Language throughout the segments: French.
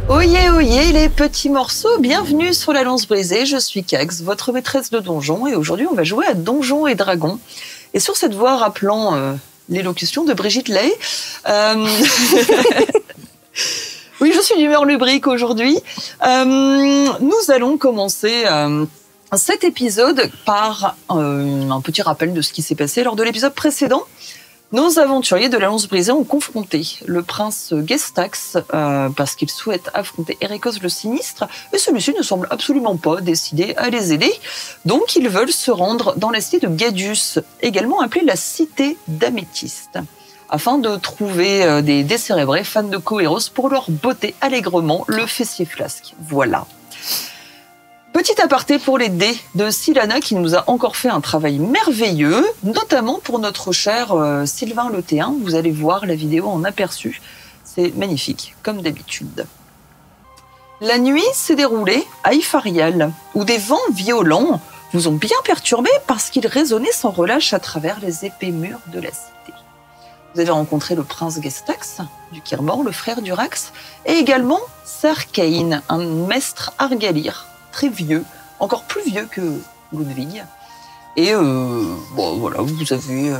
Oyez, oyez les petits morceaux, bienvenue sur la Lance Brisée, je suis Cax, votre maîtresse de donjon, et aujourd'hui on va jouer à Donjons et Dragons. Et sur cette voix rappelant l'élocution de Brigitte Lay, oui, je suis d'humeur lubrique aujourd'hui, nous allons commencer cet épisode par un petit rappel de ce qui s'est passé lors de l'épisode précédent. Nos aventuriers de la Lance Brisée ont confronté le prince Gestax parce qu'il souhaite affronter Erikos le Sinistre et celui-ci ne semble absolument pas décidé à les aider. Donc ils veulent se rendre dans la cité de Gadius, également appelée la cité d'Améthyste, afin de trouver des décérébrés fans de Coeros pour leur botter allègrement le fessier flasque. Voilà. Petit aparté pour les dés de Silana qui nous a encore fait un travail merveilleux, notamment pour notre cher Sylvain Le T1. Vous allez voir la vidéo en aperçu. C'est magnifique, comme d'habitude. La nuit s'est déroulée à Ifarial, où des vents violents vous ont bien perturbé parce qu'ils résonnaient sans relâche à travers les épais murs de la cité. Vous avez rencontré le prince Gestax du Kirbor, le frère d'Urax, et également Ser Cain, un maître Argalir, très vieux, encore plus vieux que Ludwig. Et bon, voilà, vous avez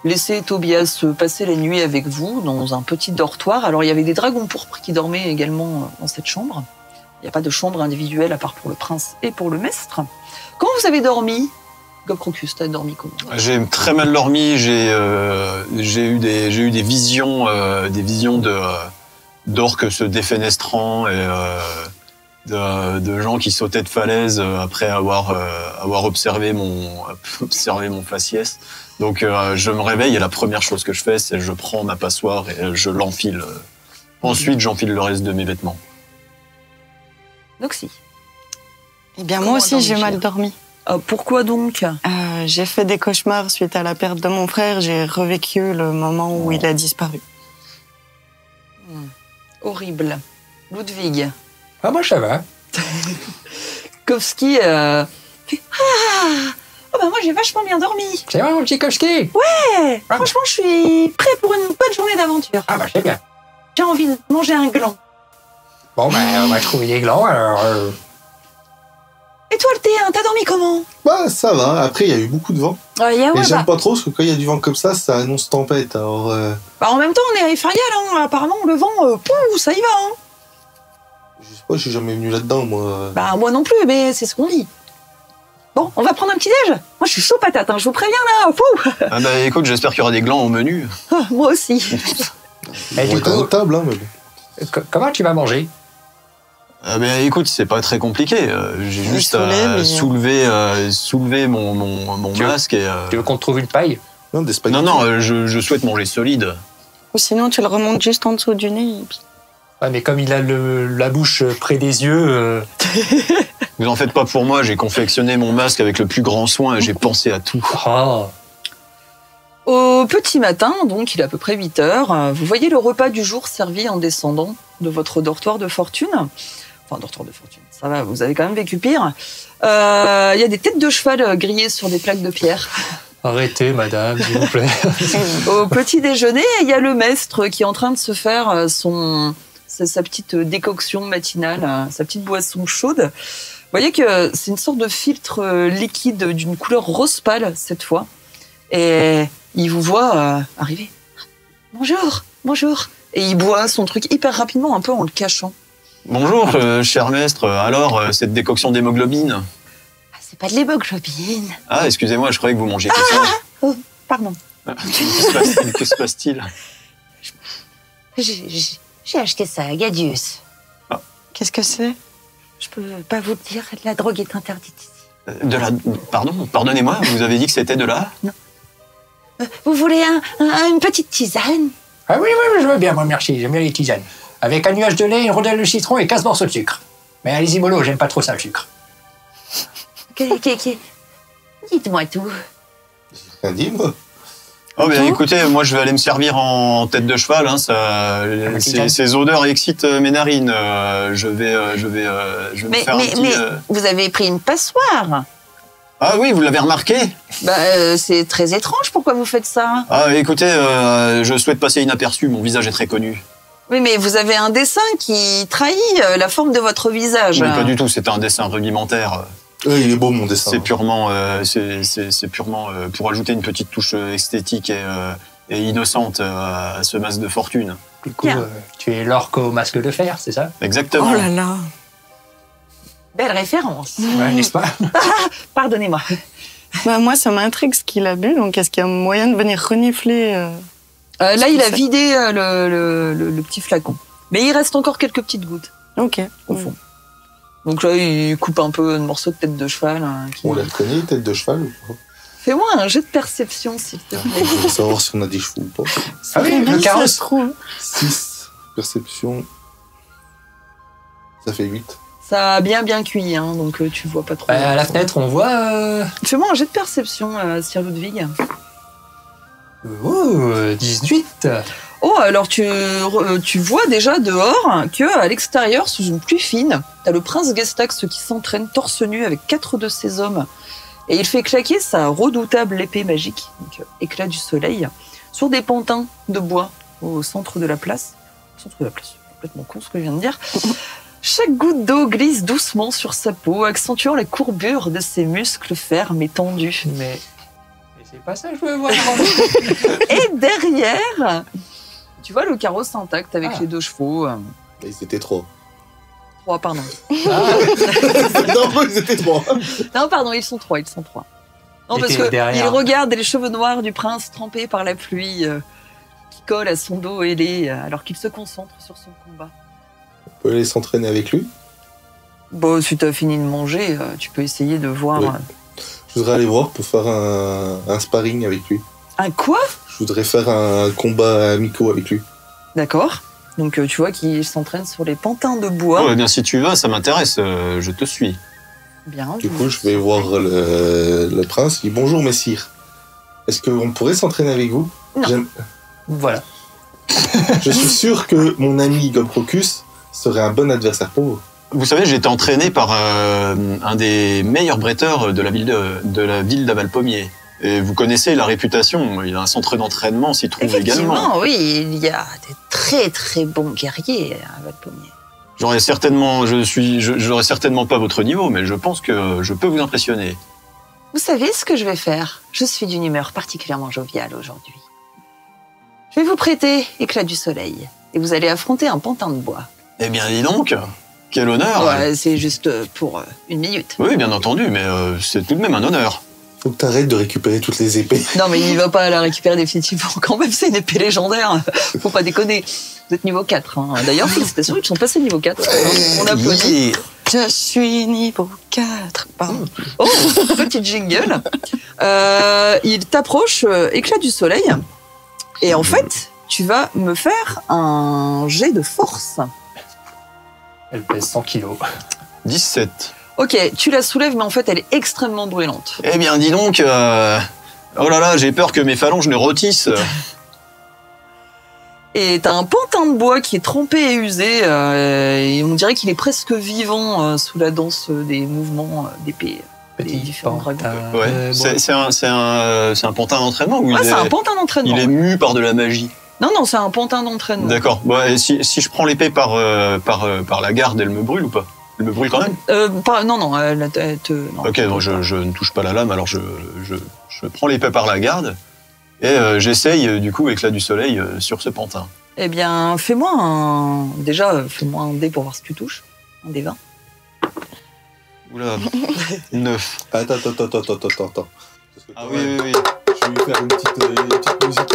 laissé Tobias passer la nuit avec vous dans un petit dortoir. Alors il y avait des dragons pourpres qui dormaient également dans cette chambre. Il n'y a pas de chambre individuelle à part pour le prince et pour le maître. Comment vous avez dormi, Gobcrocus, t'as dormi comment? J'ai très mal dormi, j'ai eu des visions d'orques se défenestrant et de gens qui sautaient de falaise après avoir observé mon faciès. Donc je me réveille et la première chose que je fais, c'est je prends ma passoire et je l'enfile. Ensuite, j'enfile le reste de mes vêtements. Noxy. Eh bien, moi aussi, j'ai mal dormi. Pourquoi donc? J'ai fait des cauchemars suite à la perte de mon frère. J'ai revécu le moment où il a disparu. Horrible. Ludwig. Ah, moi, ça va. Kovski fait Ah bah moi j'ai vachement bien dormi. C'est vrai, mon petit Koski? Ouais, franchement je suis prêt pour une bonne journée d'aventure. Ah bah c'est bien. J'ai envie de manger un gland. Bon bah on va trouver des glands alors. Et toi le T1, t'as dormi comment? Bah ça va, après il y a eu beaucoup de vent. Ouais, et j'aime pas trop parce que quand il y a du vent comme ça annonce tempête. Alors, Bah en même temps on est à Ifarial, hein. Apparemment le vent, ça y va. Hein. Je sais pas, je suis jamais venu là-dedans moi. Bah moi non plus, mais c'est ce qu'on dit. Bon, on va prendre un petit déj. Moi je suis chaud patate, hein. Je vous préviens là. Fou. Ah bah écoute, j'espère qu'il y aura des glands au menu. Ah, moi aussi. Et On du est à coup, notre table, hein, mais bon. comment tu vas manger? Ah bah écoute, c'est pas très compliqué. J'ai juste à soulever mon masque et... Tu veux qu'on te trouve une paille? Non, des spaghettis. Non, je souhaite manger solide. Ou sinon, tu le remontes juste en dessous du nez. Et puis... Ouais, mais comme il a la bouche près des yeux... Vous en faites pas pour moi, j'ai confectionné mon masque avec le plus grand soin et j'ai pensé à tout. Oh. Au petit matin, donc il est à peu près 8 heures, vous voyez le repas du jour servi en descendant de votre dortoir de fortune. Enfin, dortoir de fortune, ça va, vous avez quand même vécu pire. Il y a des têtes de cheval grillées sur des plaques de pierre. Arrêtez, madame, s'il vous plaît. Au petit déjeuner, il y a le maître qui est en train de se faire sa petite décoction matinale, sa petite boisson chaude. Vous voyez que c'est une sorte de filtre liquide d'une couleur rose pâle cette fois. Et il vous voit arriver. Bonjour, bonjour. Et il boit son truc hyper rapidement, un peu en le cachant. Bonjour, cher maître. Alors, cette décoction d'hémoglobine? Ah, c'est pas de l'hémoglobine. Ah, excusez-moi, je croyais que vous mangez que ça. Oh, pardon. Que se passe-t-il? J'ai acheté ça à Gadius. Qu'est-ce que c'est? Je peux pas vous le dire, la drogue est interdite ici. Pardonnez-moi, vous avez dit que c'était de la... Non. Vous voulez une petite tisane? Ah oui, je veux bien, moi, merci, j'aime bien les tisanes. Avec un nuage de lait, une rondelle de citron et 15 morceaux de sucre. Mais allez-y mollo, j'aime pas trop ça, le sucre. Dites-moi tout. J'ai rien dit, moi. Oh, bien écoutez, moi je vais aller me servir en tête de cheval. Hein, ces odeurs excitent mes narines. Je vais me faire un petit... Mais vous avez pris une passoire. Ah oui, vous l'avez remarqué? C'est très étrange, pourquoi vous faites ça? Ah, écoutez, je souhaite passer inaperçu, mon visage est très connu. Oui, mais vous avez un dessin qui trahit la forme de votre visage. Mais pas du tout, c'est un dessin rudimentaire. Ouais, il est beau mon dessin. C'est purement, pour ajouter une petite touche esthétique et innocente à ce masque de fortune. Du coup, Bien. tu es l'orque au masque de fer, c'est ça? Exactement. Oh là là. Belle référence. Ouais, n'est-ce pas? Pardonnez-moi. Bah, moi, ça m'intrigue ce qu'il a bu, donc est-ce qu'il y a moyen de venir renifler Là, il a c'est- vidé le petit flacon. Mais il reste encore quelques petites gouttes Ok. au fond. Donc là, il coupe un peu de morceaux de tête de cheval. On les reconnaît, tête de cheval ou pas? Fais-moi un jet de perception, s'il te plaît. Je veux savoir si on a des chevaux ou pas. Ah oui, le Ça se carrosse. trouve. 6. Perception. Ça fait 8. Ça a bien cuit, hein, donc tu vois pas trop. À la fenêtre, on voit... Fais-moi un jet de perception, Sir Ludwig. 18. Oh, alors tu vois déjà dehors que à l'extérieur, sous une pluie fine, t'as le prince Gestax qui s'entraîne torse nu avec 4 de ses hommes. Et il fait claquer sa redoutable épée magique, donc éclat du soleil, sur des pantins de bois au centre de la place. Au centre de la place, c'est complètement con ce que je viens de dire. Chaque goutte d'eau glisse doucement sur sa peau, accentuant la courbure de ses muscles fermes et tendus. Mais c'est pas ça que je veux voir. Et derrière, tu vois le carrosse intact avec les 2 chevaux. Ils étaient 3. 3, pardon. Non, ils étaient 3. Non, pardon, ils sont 3. Non, Et parce t'es que derrière. il regarde les cheveux noirs du prince trempés par la pluie qui colle à son dos ailé alors qu'il se concentre sur son combat. On peut aller s'entraîner avec lui. Bon, si t'as fini de manger, tu peux essayer de voir... Oui. Je voudrais aller voir pour faire un sparring avec lui. Un quoi? Je voudrais faire un combat amicaux avec lui. D'accord. Donc tu vois qu'il s'entraîne sur les pantins de bois. Oh, eh bien, si tu vas, ça m'intéresse, je te suis. Bien. Du coup, je vais voir le prince. Il dit bonjour, messire. Est-ce qu'on pourrait s'entraîner avec vous? Non. Voilà. Je suis sûr que mon ami Gobrocus serait un bon adversaire pour vous. Vous savez, j'ai été entraîné par un des meilleurs bretteurs de la ville d'Avalpommier. Et vous connaissez la réputation, il a un centre d'entraînement s'y trouve également. Effectivement, oui, il y a des très très bons guerriers à Valpommier. J'aurais certainement pas votre niveau, mais je pense que je peux vous impressionner. Vous savez ce que je vais faire? Je suis d'une humeur particulièrement joviale aujourd'hui. Je vais vous prêter éclat du soleil et vous allez affronter un pantin de bois. Eh bien, dis donc, quel honneur. Ouais, c'est juste pour 1 minute. Oui, bien entendu, mais c'est tout de même un honneur. Faut que t'arrêtes de récupérer toutes les épées. Non, mais il va pas la récupérer définitivement. Quand même, c'est une épée légendaire. Faut pas déconner. Vous êtes niveau 4. Hein. D'ailleurs, félicitations, ils sont passés niveau 4. On applaudit. Je suis niveau 4. Pardon. Oh, petite jingle. Il t'approche, éclat du soleil. Et en fait, tu vas me faire un jet de force. Elle pèse 100 kilos. 17. Ok, tu la soulèves, mais en fait, elle est extrêmement brûlante. Eh bien, dis donc, oh là là, j'ai peur que mes phalanges ne rôtissent. Et t'as un pantin de bois qui est trempé et usé, et on dirait qu'il est presque vivant sous la danse des mouvements d'épée. Des Petit différents dragons. pantin. Ouais, c'est un pantin d'entraînement ou Ouais, il c'est un pantin d'entraînement. il est mu par de la magie? Non, c'est un pantin d'entraînement. D'accord. Bon, et si je prends l'épée par la garde, elle me brûle ou pas? Elle me brûle quand même? Non, elle non. Ok, donc je ne touche pas la lame, alors je prends l'épée par la garde et j'essaye du coup éclat du soleil sur ce pantin. Eh bien, fais-moi un dé pour voir si tu touches. Un dé 20. Oula, 9. Attends. Parce que Ah quand oui, même, oui. Je vais lui faire une petite musique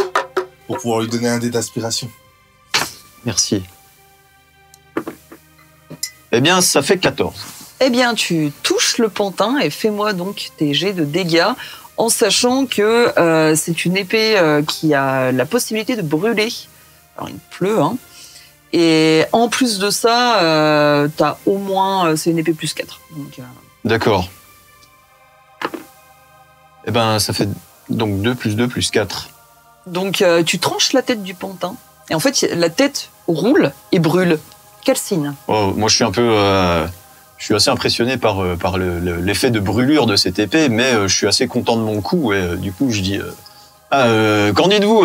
pour pouvoir lui donner un dé d'inspiration. Merci. Eh bien, ça fait 14. Eh bien, tu touches le pantin et fais-moi donc tes jets de dégâts en sachant que c'est une épée qui a la possibilité de brûler. Alors, il pleut, hein. Et en plus de ça, t'as au moins... c'est une épée plus 4. Donc, D'accord. Eh ben, ça fait donc 2 plus 2 plus 4. Donc, tu tranches la tête du pantin. Et en fait, la tête roule et brûle. Calcine. Oh, moi, je suis un peu... je suis assez impressionné par l'effet de brûlure de cette épée, mais je suis assez content de mon coup et du coup, je dis... Qu'en dites-vous,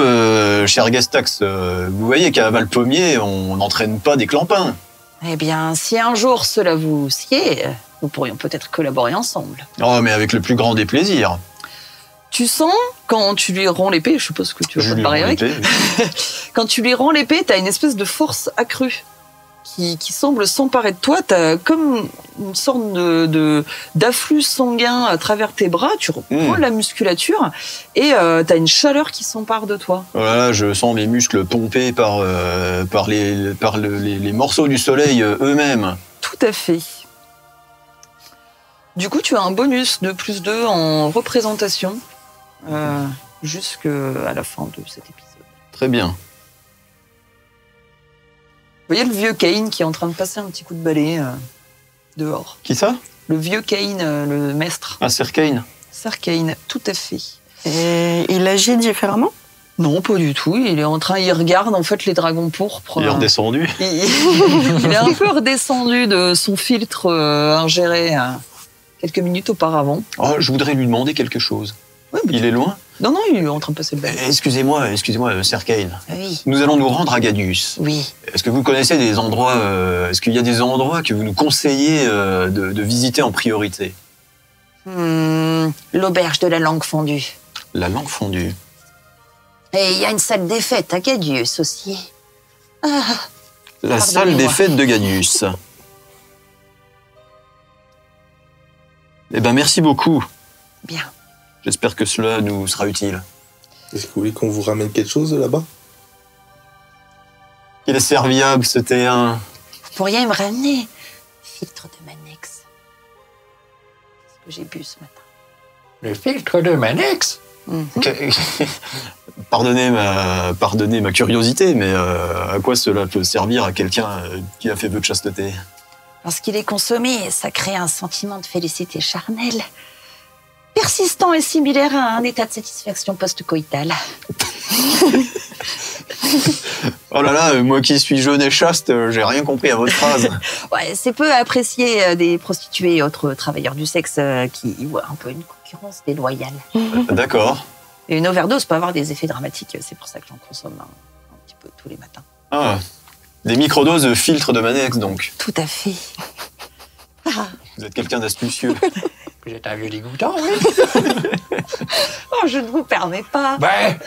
cher Gastax? Vous voyez qu'à Valpommier, on n'entraîne pas des clampins. Eh bien, si un jour cela vous sied, nous pourrions peut-être collaborer ensemble. Oh, mais avec le plus grand des plaisirs. Tu sens, quand tu lui rends l'épée, je suppose que tu vas Je pas te lui barrer rends avec, l'épée. quand tu lui rends l'épée, t'as une espèce de force accrue qui semble s'emparer de toi. T'as comme une sorte d'afflux sanguin à travers tes bras, tu reprends la musculature et t'as une chaleur qui s'empare de toi. Voilà, je sens mes muscles pompés par les morceaux du soleil eux-mêmes. Tout à fait. Du coup, tu as un bonus de +2 en représentation jusqu'à la fin de cet épisode. Très bien. Vous voyez le vieux Cain qui est en train de passer un petit coup de balai dehors. Qui ça? Le vieux Cain, le maître. Ah, Serkane. Sir Cain, tout à fait. Et il agit différemment? Non, pas du tout. Il regarde en fait les dragons pourpres. Il est redescendu. Il est un peu redescendu de son filtre ingéré quelques minutes auparavant. Oh, je voudrais lui demander quelque chose. Ouais, mais Il est loin? Non, il est en train de passer le balai. Excusez-moi, Serkane. Oui. Nous allons nous rendre à Gadius. Oui. Est-ce que vous connaissez des endroits, est-ce qu'il y a des endroits que vous nous conseillez de visiter en priorité? L'auberge de la langue fondue. La langue fondue. Et il y a une salle des fêtes à Gadius aussi. La salle des fêtes de Gadius. Eh ben, merci beaucoup. Bien. J'espère que cela nous sera utile. Est-ce que vous voulez qu'on vous ramène quelque chose de là-bas? Il est serviable, ce T1. Vous pourriez me ramener filtre de Manex. C'est ce que j'ai bu ce matin. Le filtre de Manex? Pardonnez ma curiosité, mais à quoi cela peut servir à quelqu'un qui a fait vœu de chasteté? Lorsqu'il est consommé, ça crée un sentiment de félicité charnelle, persistant et similaire à un état de satisfaction post-coïtale. Oh là là, moi qui suis jeune et chaste, j'ai rien compris à votre phrase. Ouais, c'est peu apprécié des prostituées et autres travailleurs du sexe qui y voient un peu une concurrence déloyale. D'accord. Et une overdose peut avoir des effets dramatiques, c'est pour ça que j'en consomme un petit peu tous les matins. Ah, des microdoses de filtre de Manex, donc. Tout à fait. Vous êtes quelqu'un d'astucieux. Vous êtes un vieux dégoûtant, oui. Oh, je ne vous permets pas. Ben,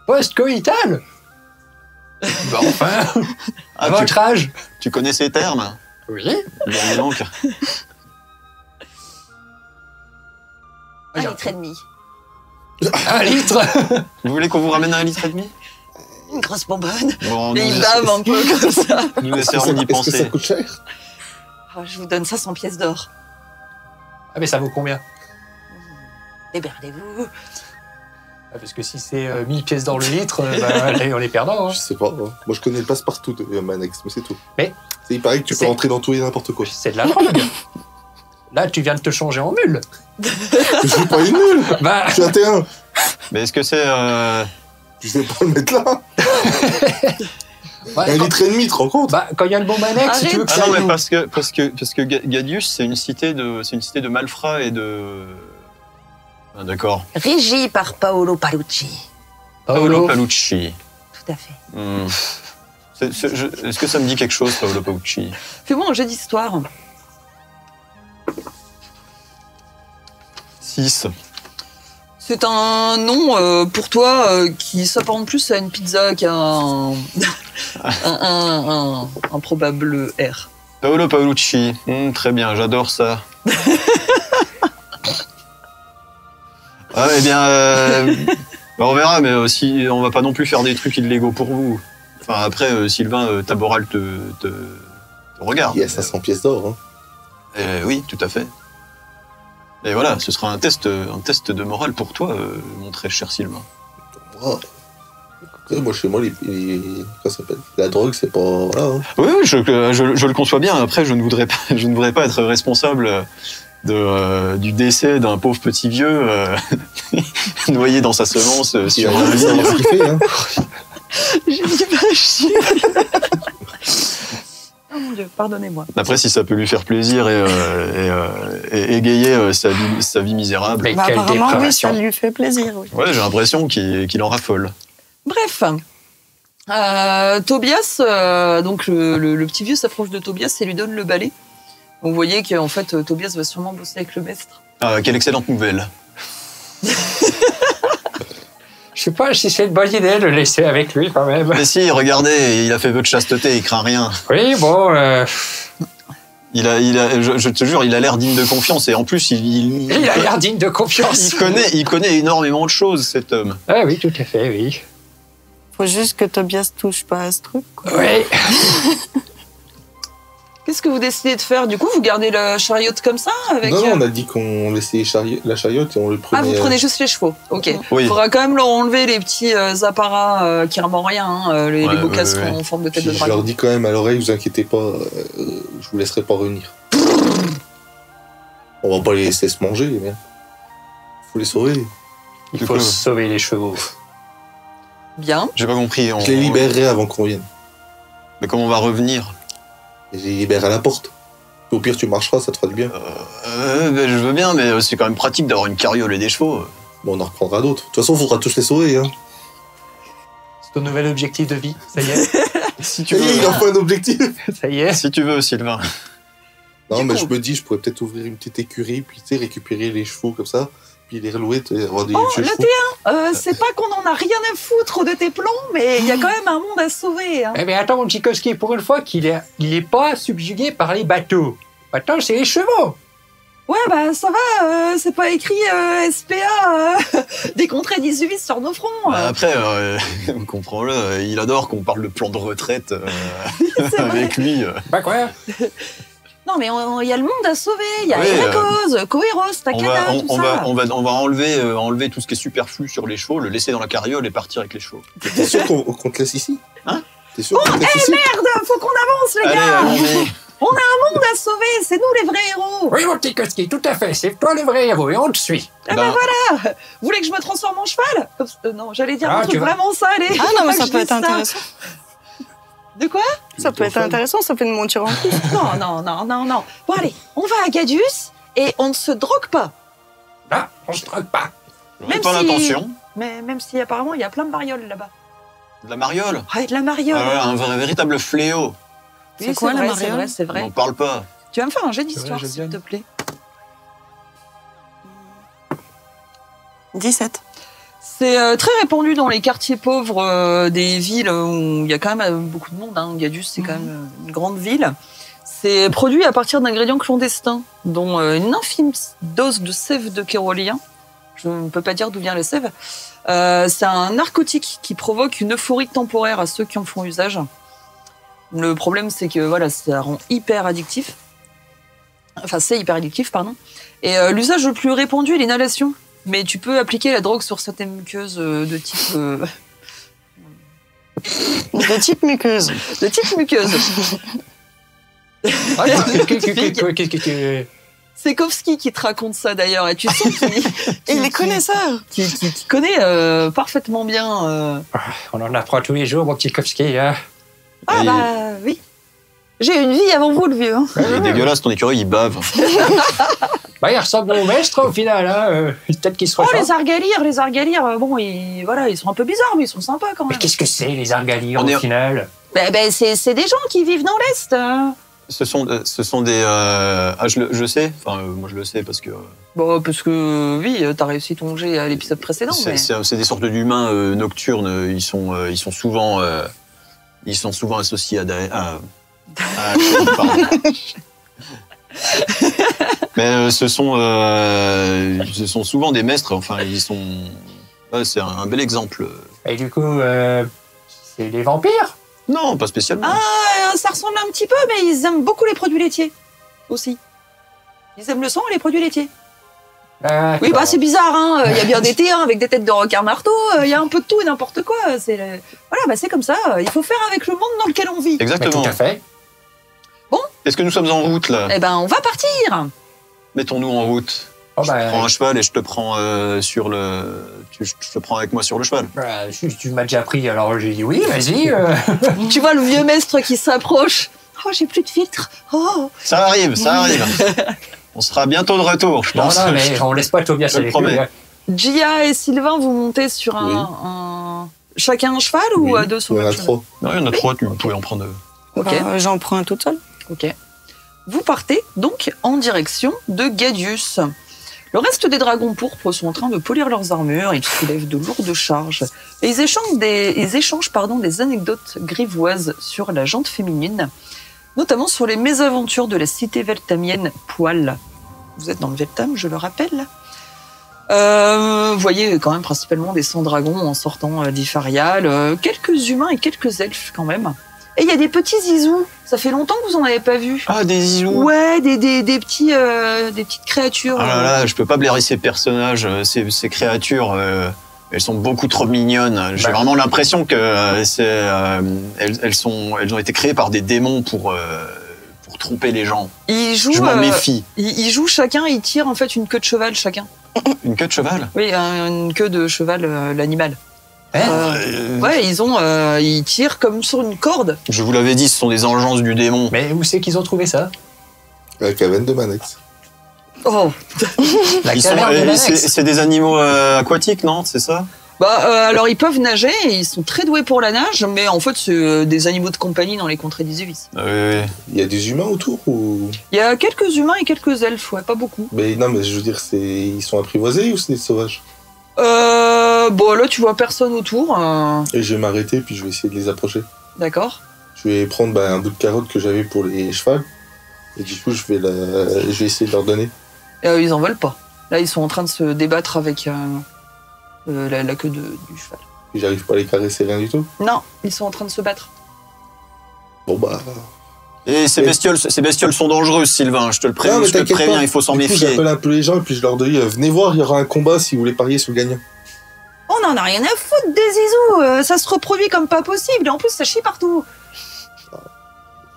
post-coïtal. Ben enfin, à votre âge. Tu connais ces termes? Oui. Bien donc. 1,5 litre. 1 litre. Vous voulez qu'on vous ramène à 1,5 litre? Une grosse bonbonne. Bon, Et il bave un peu comme ça. nous essaierons d'y Est-ce que ça penser. coûte cher? Oh, je vous donne ça 100 pièces d'or. Ah mais ça vaut combien? Déberdez-vous. Ah, parce que si c'est 1000 pièces dans le litre, ben, on est perdant. Hein. Je sais pas. Hein. Moi, je connais le passe-partout de Manex, mais c'est tout. Mais il paraît que tu peux c'est- rentrer dans tout et n'importe quoi. C'est de la drogue. Là, tu viens de te changer en mule. Je suis pas une nulle. Bah, Je suis un T1. Mais est-ce que c'est... Je vais pas le mettre là. ouais, 1,5 quand, litre, tu te rends compte? bah, quand il y a le bon Manex, si tu veux que Ah ça non, mais aille où parce que Gadius, c'est une cité de malfrats et de... Ah, d'accord. Régi par Paolo Palucci. Paolo Palucci. Tout à fait. Est-ce que ça me dit quelque chose, Paolo Palucci? Fais-moi un jeu d'histoire. 6. C'est un nom pour toi qui s'apparente plus à une pizza qu'à un probable R. Paolo Paolucci. Très bien, j'adore ça. Ah, eh bien, bah, on verra, mais aussi, on va pas non plus faire des trucs illégaux pour vous. Enfin, après, Sylvain Taboral te regarde. Il y a 500 pièces d'or. Hein. Oui, tout à fait. Et voilà, ce sera un test de morale pour toi, mon très cher Sylvain. Wow. Moi, chez moi, comment ça s'appelle? La drogue, c'est pas... Voilà, hein. Oui, je le conçois bien. Après, je ne voudrais pas être responsable du décès d'un pauvre petit vieux noyé dans sa semence Il sur a un rien à lit. savoir ce qu'il fait, hein. J'ai dit pas chier. Oh mon Dieu, pardonnez-moi. Après, si ça peut lui faire plaisir et égayer sa vie misérable. Mais Bah, quelle apparemment, oui, dépravation. ça lui fait plaisir. Oui. Ouais, j'ai l'impression qu'il en raffole. Bref. Tobias, donc le petit vieux s'approche de Tobias et lui donne le balai. Vous voyez qu'en fait, Tobias va sûrement bosser avec le maître. Quelle excellente nouvelle. Je sais pas si c'est une bonne idée de le laisser avec lui quand même. Mais si, regardez, il a fait vœu de chasteté, il craint rien. Oui, bon, Je te jure, il a l'air digne de confiance et en plus, il a l'air digne de confiance. il connaît énormément de choses, cet homme. Ah oui, tout à fait, oui. Faut juste que Tobias touche pas à ce truc. Quoi. Oui. Qu'est-ce que vous décidez de faire? Du coup, vous gardez le chariot comme ça avec... Non, on a dit qu'on laissait la chariote et on le prenait. Ah, vous prenez juste les chevaux. Ok. Oui. Il faudra quand même leur enlever les petits apparats qui remontent rien, hein, les beaux casques en forme de tête de Je dragon. leur dis quand même à l'oreille, vous inquiétez pas, je vous laisserai pas revenir. On va pas les laisser se manger, mais faut les sauver. Il Du faut coup, sauver les chevaux. Bien. J'ai pas compris. Je les libérerai avant qu'on vienne. Mais comment on va revenir? Et je les libère à la porte. Au pire, tu marcheras, ça te fera du bien. Ben, je veux bien, mais c'est quand même pratique d'avoir une carriole et des chevaux. Bon, on en reprendra d'autres. De toute façon, il faudra tous les sauver. Hein. C'est ton nouvel objectif de vie, ça y est. Si tu Et il veux, en faut un objectif. Ça y est. si tu veux, Sylvain. Non, Du mais coup- je me dis, je pourrais peut-être ouvrir une petite écurie, puis tu sais, récupérer les chevaux comme ça, puis les relouer, avoir des Oh, vieux le chevaux. T1, c'est pas qu'on en a rien à foutre de tes plans, mais il y a quand même un monde à sauver. Hein. Eh bien, attends, Tchaikovsky, pour une fois qu'il est pas subjugué par les bateaux. Maintenant, c'est les chevaux. Ouais, bah ça va, c'est pas écrit SPA, des contrats 18 sur nos fronts. Bah, après, comprends-le, il adore qu'on parle de plan de retraite C'est vrai. avec lui. Bah quoi? Non, mais il y a le monde à sauver, il y a Oui, la cause, Coeros, Takana, tout ça. On va enlever tout ce qui est superflu sur les chevaux, le laisser dans la carriole et partir avec les chevaux. T'es sûr qu'on te laisse ici? Hein? T'es sûr qu'on te laisse ici? Merde, faut qu'on avance, les Allez, gars. allons-y. On a un monde à sauver, c'est nous les vrais héros. Oui, mon Tchaikovsky, tout à fait. C'est toi le vrai héros et on te suit. Ah bah voilà. Vous voulez que je me transforme en cheval? Non, j'allais dire Ah, un tu truc vas- vraiment sale. Ah non, mais ça peut être intéressant. De quoi? Ça peut être intéressant, ça fait une monture en plus. Non. Bon allez, on va à Gadius et on ne se drogue pas. Là, on se drogue pas. J'aurais Même pas si- l'intention. Mais même si apparemment il y a plein de marioles là-bas. De la mariole. Ouais, de la mariole. Un véritable fléau. Oui, C'est quoi, la vrai, mariole? C'est On vrai. n'en parle pas. Tu vas me faire un jet C'est d'histoire, vrai, je s'il te plaît. 17. C'est très répandu dans les quartiers pauvres des villes où il y a quand même beaucoup de monde. Hein. Gadius, c'est quand même une grande ville. C'est produit à partir d'ingrédients clandestins, dont une infime dose de sève de kérolien. Je ne peux pas dire d'où vient la sève. C'est un narcotique qui provoque une euphorie temporaire à ceux qui en font usage. Le problème, c'est que voilà, ça rend hyper addictif. Enfin, c'est hyper addictif, pardon. Et l'usage le plus répandu est l'inhalation. Mais tu peux appliquer la drogue sur certaines muqueuses de type De type muqueuse. muqueuse. Ah, qu'est-ce C'est Kowski qui te raconte ça d'ailleurs, et tu sens Et il est connaisseur. qui connaît parfaitement bien. On en apprend tous les jours, mon Tchaikovsky. Hein. Ah il- bah oui. J'ai une vie avant vous, le vieux. Hein. Il est dégueulasse, ton écureuil, il bave. Bah, il ressemble au maître au final. Hein. Peut-être qu'il se Oh, ressemble. les argalières, bon, ils sont un peu bizarres, mais ils sont sympas quand Mais même. qu'est-ce que c'est, les argaliers, On au est- final? C'est des gens qui vivent dans l'Est. Hein. Ce sont des. Je sais. Enfin, moi je le sais parce que Bon, parce que oui, t'as réussi ton jet à l'épisode précédent. Mais... c'est des sortes d'humains nocturnes. Ils sont souvent associés pardon. Mais ce sont souvent des maîtres. Enfin, c'est un bel exemple. Et du coup, c'est les vampires? Non, pas spécialement. Ah, ça ressemble un petit peu, mais ils aiment beaucoup les produits laitiers aussi. Ils aiment le sang et les produits laitiers. Oui, bah c'est bizarre, hein. Il y a bien des thés hein, avec des têtes de requin marteau. Il y a un peu de tout et n'importe quoi. Voilà, bah c'est comme ça. Il faut faire avec le monde dans lequel on vit. Mais Exactement. tout à fait. Est-ce que nous sommes en route là? Eh ben, on va partir. Mettons-nous en route. Oh, Je bah, prends un cheval et je te prends sur le. Je te prends avec moi sur le cheval. tu m'as déjà pris, alors j'ai dit oui, vas-y. Tu vois le vieux maître qui s'approche. Oh, j'ai plus de filtre. Oh. Ça arrive. On sera bientôt de retour, je Non, pense. non, mais on laisse pas Tobias Je le avec promets. lui. Hein. Gia et Sylvain, vous montez sur Oui. chacun un cheval ou Oui. à deux sur Il y en le a cheval 3. Non, il y en a 3, tu pouvais en prendre 2. Ok. J'en prends un toute seule. Ok. Vous partez donc en direction de Gadius. Le reste des dragons pourpres sont en train de polir leurs armures, ils soulèvent de lourdes charges et ils échangent des anecdotes grivoises sur la jante féminine, notamment sur les mésaventures de la cité veltamienne Poil. Vous êtes dans le Veltam, je le rappelle. Vous voyez quand même principalement des 100 dragons en sortant d'Ifarial, quelques humains et quelques elfes quand même. Et il y a des petits zizous. Ça fait longtemps que vous en avez pas vu. Ah, des zizous. Ouais, des petites créatures. Ah là là, je peux pas blairer ces personnages, ces créatures. Elles sont beaucoup trop mignonnes. J'ai vraiment l'impression que elles ont été créées par des démons pour tromper les gens. Ils jouent. Je m'en méfie. Ils jouent chacun. Ils tirent en fait une queue de cheval chacun. Une queue de cheval. Oui, une queue de cheval, l'animal. Hein Ouais, ils tirent comme sur une corde. Je vous l'avais dit, ce sont des engences du démon. Mais où c'est qu'ils ont trouvé ça? La caverne de Manex. Oh. La Ils caverne de l'annexe. c'est des animaux aquatiques, non? C'est ça? Alors ils peuvent nager. Et ils sont très doués pour la nage, mais en fait c'est des animaux de compagnie dans les contrées d'Isuvis. Oui. Il y a des humains autour ou... Il y a quelques humains et quelques elfes, ouais, pas beaucoup. Mais non, mais je veux dire, ils sont apprivoisés ou c'est des sauvages? Bon là tu vois personne autour. Et je vais m'arrêter puis je vais essayer de les approcher. D'accord. Je vais prendre un bout de carotte que j'avais pour les chevals. Et du coup, je vais essayer de leur donner. Ils en veulent pas. Là ils sont en train de se débattre avec la queue du cheval. Et j'arrive pas à les caresser, rien du tout. Non, ils sont en train de se battre. Bon bah... Et ces bestioles sont dangereuses, Sylvain. Je te le Non, mais je te t'inquiète préviens, pas. il faut s'en Du coup, méfier. j'appelle un peu les gens et puis je leur dis venez voir, il y aura un combat si vous voulez parier sur le gagnant. On en a rien à foutre des zizous. Ça se reproduit comme pas possible. Et en plus ça chie partout.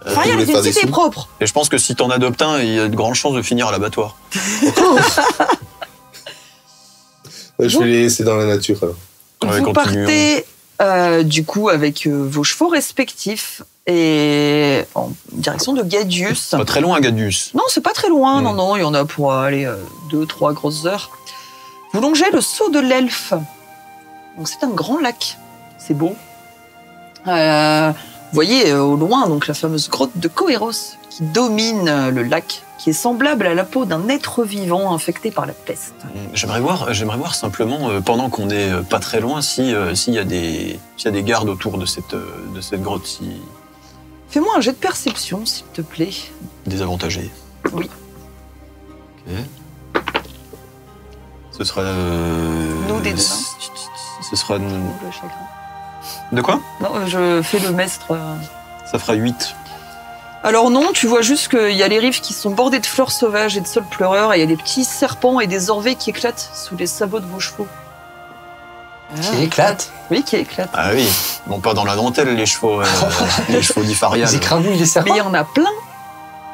Vous Rien, voulez c'est faire des une cité sous propre. Et je pense que si t'en adoptes un, il y a de grandes chances de finir à l'abattoir. Je vais les laisser dans la nature alors. Ouais, Vous continuons. partez du coup avec vos chevaux respectifs et en direction de Gadius. Pas très loin, Gadius. Non, c'est pas très loin. Mm. Non, il y en a pour aller 2-3 grosses heures. Vous longez le saut de l'elfe. Donc c'est un grand lac. C'est beau. Vous voyez au loin donc la fameuse grotte de Coeros qui domine le lac, qui est semblable à la peau d'un être vivant infecté par la peste. J'aimerais voir simplement, pendant qu'on est pas très loin, s'il y a des gardes autour de cette grotte, si Fais-moi un jet de perception, s'il te plaît. désavantagés. Oui. Ok. Ce sera. Nous des deux, Ce sera. Le chagrin. De quoi? Non, je fais le mestre. Ça fera 8. Alors non, tu vois juste qu'il y a les rives qui sont bordées de fleurs sauvages et de saules pleureurs, et il y a des petits serpents et des orvets qui éclatent sous les sabots de vos chevaux. Qui éclate. Oui, qui éclatent. Ah oui, non pas dans la dentelle, les chevaux, les chevaux d'Ifarial. Ils écrabouillent les Mais serpents. il y en a plein.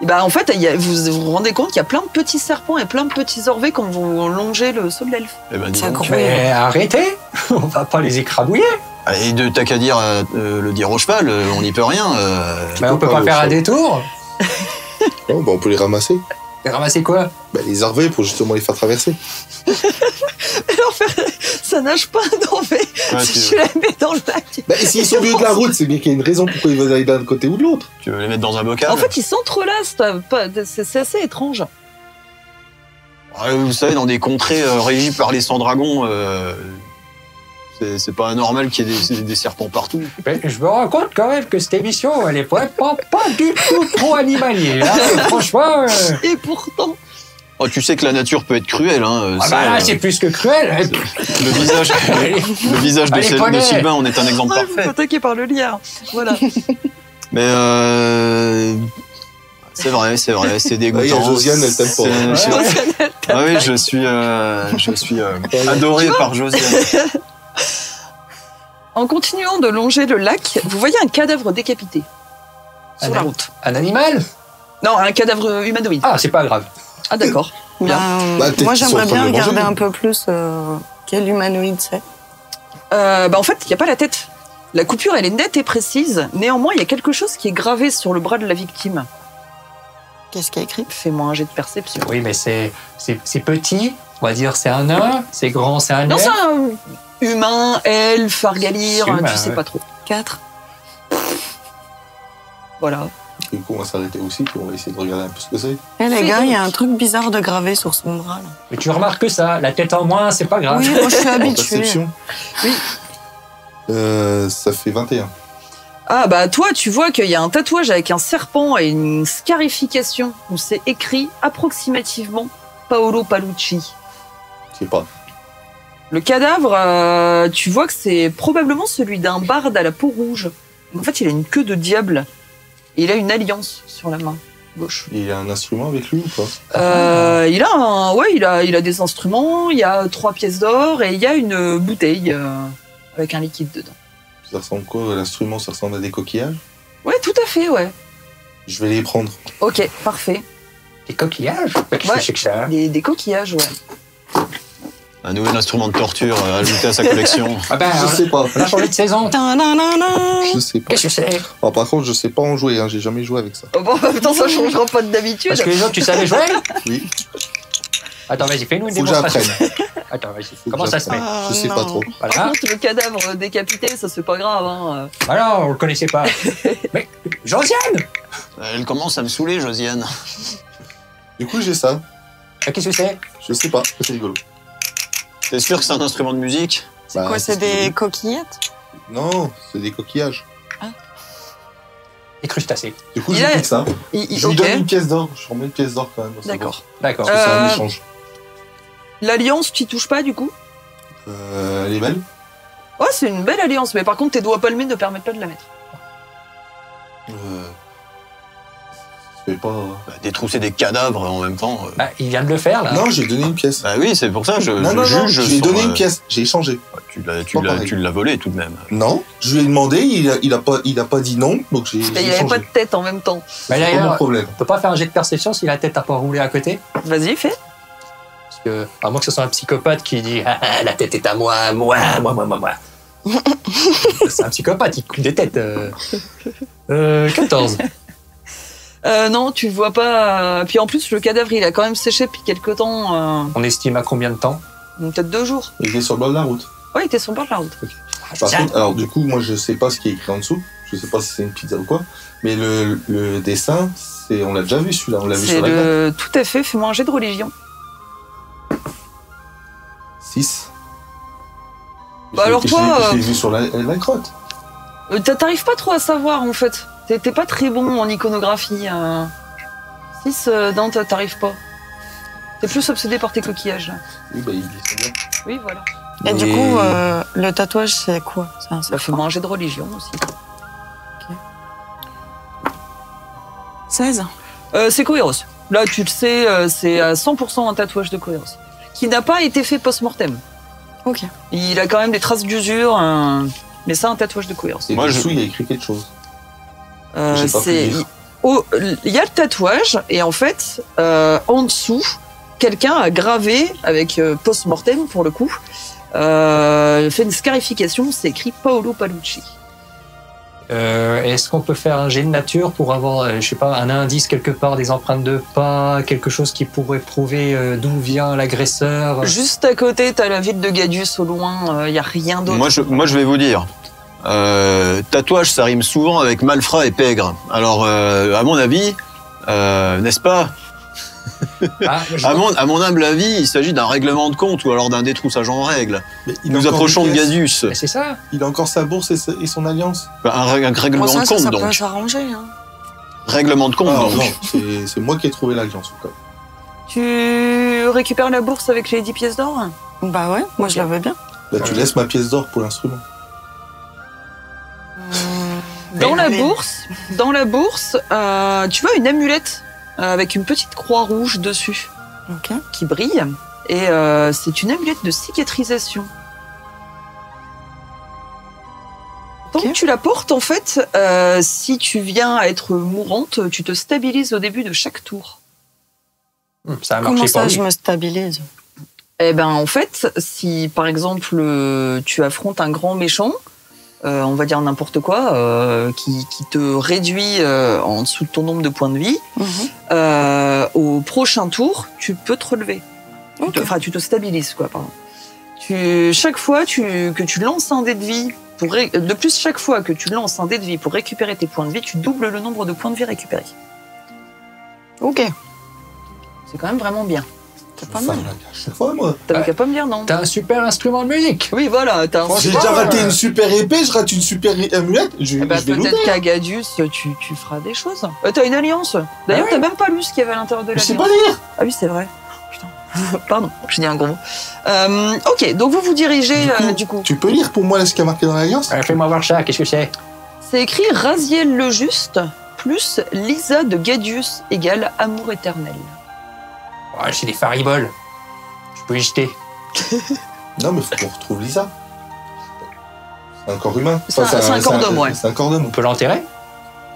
Et bah, en fait, vous vous rendez compte qu'il y a plein de petits serpents et plein de petits orvets quand vous longez le saut de l'elfe. Eh ben, dis Ça donc. grouille. Mais arrêtez. On va pas les écrabouiller. Ah, et t'as qu'à dire, le dire au cheval, on n'y peut rien. Mais on peut pas pas au faire un sol. détour. Bon, bah, on peut les ramasser. Et ramasser quoi? Bah, les orvets pour justement les faire traverser. Alors, ça nage pas un orvet Ouais, si tu la mets dans le lac. Bah, et s'ils sont au milieu de la route, c'est bien qu'il y a une raison pourquoi ils veulent aller d'un côté ou de l'autre. Tu veux les mettre dans un bocal? En fait, ils s'entrelacent. C'est assez étrange. Ouais, vous savez, dans des contrées régies par les 100 dragons, c'est pas anormal qu'il y ait des serpents partout. Mais je me rends compte quand même que cette émission, elle est pas du tout trop animalier. Hein. Franchement. Et pourtant, Oh, tu sais que la nature peut être cruelle, hein. Ah ça, bah là, c'est plus que cruel. le visage de, Allez, de poney. Sylvain en est un exemple je me fais parfait. attaquer par le liard. Voilà. Mais c'est vrai, c'est dégoûtant. Ouais, il y a Josiane, elle t'aime pas. C'est- Ouais. Ah oui, je suis adoré par Josiane. En continuant de longer le lac, vous voyez un cadavre décapité sur la route. Un animal? Non, un cadavre humanoïde. Ah, c'est pas grave. Ah d'accord. Bien. Bah, peut-être Moi, qu'ils sont j'aimerais en train bien de le manger, regarder hein. un peu plus quel humanoïde c'est. En fait, il n'y a pas la tête. La coupure, elle est nette et précise. Néanmoins, il y a quelque chose qui est gravé sur le bras de la victime. Qu'est-ce qu'il y a écrit? Fais-moi un jet de perception. Oui, mais c'est petit. On va dire c'est un nain. C'est grand, c'est un Non, elfe. c'est un humain, elfe, argalir, C'est humain, tu sais ouais. pas trop. 4. Voilà. Du coup, on va s'arrêter aussi, puis on va essayer de regarder un peu ce que c'est. Eh les Fais gars, il y a donc. un truc bizarre de gravé sur son bras là. Mais tu remarques que ça, la tête en moins, c'est pas grave. Oui, moi je suis En habituée. perception. Oui. Ça fait 21. Ah bah toi, tu vois qu'il y a un tatouage avec un serpent et une scarification où c'est écrit approximativement Paolo Palucci. Je sais pas. Le cadavre, tu vois que c'est probablement celui d'un barde à la peau rouge. En fait, il a une queue de diable et il a une alliance sur la main gauche. Il y a un instrument avec lui ou pas? Il a des instruments, il y a 3 pièces d'or et il y a une bouteille avec un liquide dedans. Ça ressemble quoi? L'instrument, ça ressemble à des coquillages? Ouais, tout à fait, ouais. Je vais les prendre. Ok, parfait. Des coquillages. Qu'est-ce Ouais. que c'est que ça? Des coquillages, ouais. Un nouvel instrument de torture ajouté à sa collection. Ah ben, Je sais pas. on a changé de saison. Ta-na-na-na. Je sais pas. Qu'est-ce que c'est? Alors, par contre, je sais pas en jouer, hein. J'ai jamais joué avec ça. Oh, bon, en même temps, ça changera pas d'habitude. Parce que les autres, tu savais jouer? Oui, Attends, vas-y, fais-nous une faut que démonstration. j'apprenne. Attends, vas-y. que Comment ça se fait? Ah, Je sais non. pas trop. Par Voilà. contre, le cadavre décapité, ça c'est pas grave. Hein. Ah non, on le connaissait pas. Mais, Josiane! Elle commence à me saouler, Josiane. Du coup, j'ai ça. Ah, qu'est-ce que c'est? Je sais pas. C'est rigolo. T'es sûr que c'est un instrument de musique? Bah, Quoi, c'est ce que j'ai des dit. coquillettes? Non, c'est des coquillages. Des crustacés. Du coup, Il je a- lui pique ça. Je lui Ok, donne une pièce d'or. Je remets une pièce d'or quand même. d'accord. D'accord. Parce que c'est un Euh, échange. L'alliance, tu y touches pas du coup? Elle est belle. Ouais, c'est une belle alliance, mais par contre, tes doigts palmés ne permettent pas de la mettre. Je fais pas. Bah, détrousser des cadavres en même temps. Ah, il vient de le faire, là. Non, j'ai donné une pièce. Bah oui, c'est pour ça que je non, juge. je lui ai sur, donné une pièce. J'ai échangé. Pas pareil. Tu l'as volé tout de même. Non, je lui ai demandé. Il a pas dit non, donc j'ai Et il n'y avait échangé. pas de tête en même temps. Mais C'est pas mon d'ailleurs, problème. on peut pas faire un jet de perception si la tête a pas roulé à côté? Vas-y, fais. Parce que, à moins que ce soit un psychopathe qui dit ah, ah, la tête est à moi, moi. C'est un psychopathe, il coupe des têtes. 14. Non, tu vois pas. Puis en plus, le cadavre, il a quand même séché depuis quelque temps. On estime à combien de temps? Peut-être 2 jours. Il est sur le bord de la route. Ouais, il était sur le bord de la route. Par contre, alors du coup, moi, je sais pas ce qui est écrit en dessous. Je sais pas si c'est une pizza ou quoi. Mais le dessin, on l'a déjà vu celui-là. On l'a vu C'est sur la carte. le. Tout à fait, fais-moi un jet de religion. 6. Bah alors toi, Je l'ai vu sur la crotte. T'arrives pas trop à savoir en fait. T'es pas très bon en iconographie. 6, non, t'arrives pas. T'es plus obsédé par tes coquillages là. Oui, bah, il glisse bien. Oui, voilà. Et du coup, le tatouage, c'est quoi? C'est un Bah, serpent. fais-moi un jet de religion aussi. 16. C'est Coeros. Là, tu le sais, c'est à 100% un tatouage de Coeros. Qui n'a pas été fait post-mortem. Ok. Il a quand même des traces d'usure, mais c'est un tatouage de Coeros. Et Moi, dessous, il y a écrit quelque chose. Euh, J'ai pas pu c'est- lire. Il y a le tatouage, et en fait, en dessous, quelqu'un a gravé, avec post-mortem pour le coup, fait une scarification, c'est écrit Paolo Palucci. Est-ce qu'on peut faire un jet de nature pour avoir, je sais pas, un indice quelque part, des empreintes de pas, quelque chose qui pourrait prouver d'où vient l'agresseur? Juste à côté, t'as la ville de Gadius au loin, il n'y a rien d'autre. Moi, je vais vous dire. Tatouage, ça rime souvent avec malfrat et pègre. Alors, à mon avis, n'est-ce pas? Ah, je- À mon humble avis, il s'agit d'un règlement de compte ou alors d'un détroussage en règle. Mais il a Nous encore approchons de une pièce. Gadius. Mais c'est ça. Il a encore sa bourse et son alliance. Bah, un règlement Bon, de ça compte, peut donc. s'arranger. Hein. Règlement de compte, Ah, donc. non, c'est moi qui ai trouvé l'alliance. Quoi. Tu récupères la bourse avec les 10 pièces d'or? Bah ouais, moi je la veux bien. Là, tu laisses ma pièce d'or pour l'instrument. Dans la Mais- bourse, tu vois une amulette avec une petite croix rouge dessus Ok. qui brille. Et c'est une amulette de cicatrisation. Tant Ok. que tu la portes, en fait, si tu viens à être mourante, tu te stabilises au début de chaque tour. Ça a Comment marché ça, pour je lui. me stabilise? Eh ben, en fait, si par exemple tu affrontes un grand méchant, on va dire n'importe quoi, qui te réduit en dessous de ton nombre de points de vie, au prochain tour, tu peux te relever. Enfin, tu te stabilises, quoi, pardon. Chaque fois que tu lances un dé de vie, de plus, chaque fois que tu lances un dé de vie pour récupérer tes points de vie, tu doubles le nombre de points de vie récupérés. Ok. C'est quand même vraiment bien. C'est pas mal. À chaque fois, moi. T'avais qu'à pas me dire non. T'as un super instrument de musique. Oui, voilà. J'ai déjà raté une super épée, je rate une super amulette. Je vais Peut-être looter. qu'à Gadius, tu feras des choses. T'as une alliance. D'ailleurs, t'as même pas lu ce qu'il y avait à l'intérieur de Je sais l'alliance. pas lire. Ah oui, c'est vrai. Putain. Pardon, j'ai dit un gros mot. Ok, donc vous vous dirigez du coup. Tu peux lire pour moi ce qu'il y a marqué dans l'alliance? Fais-moi voir ça, qu'est-ce que c'est? C'est écrit Raziel le Juste plus Lisa de Gadius égale amour éternel. Oh, c'est des fariboles. Je peux y jeter. Non, mais faut qu'on retrouve Lisa. C'est un corps humain. C'est un corps d'homme, ouais. C'est un corps d'homme. On peut l'enterrer?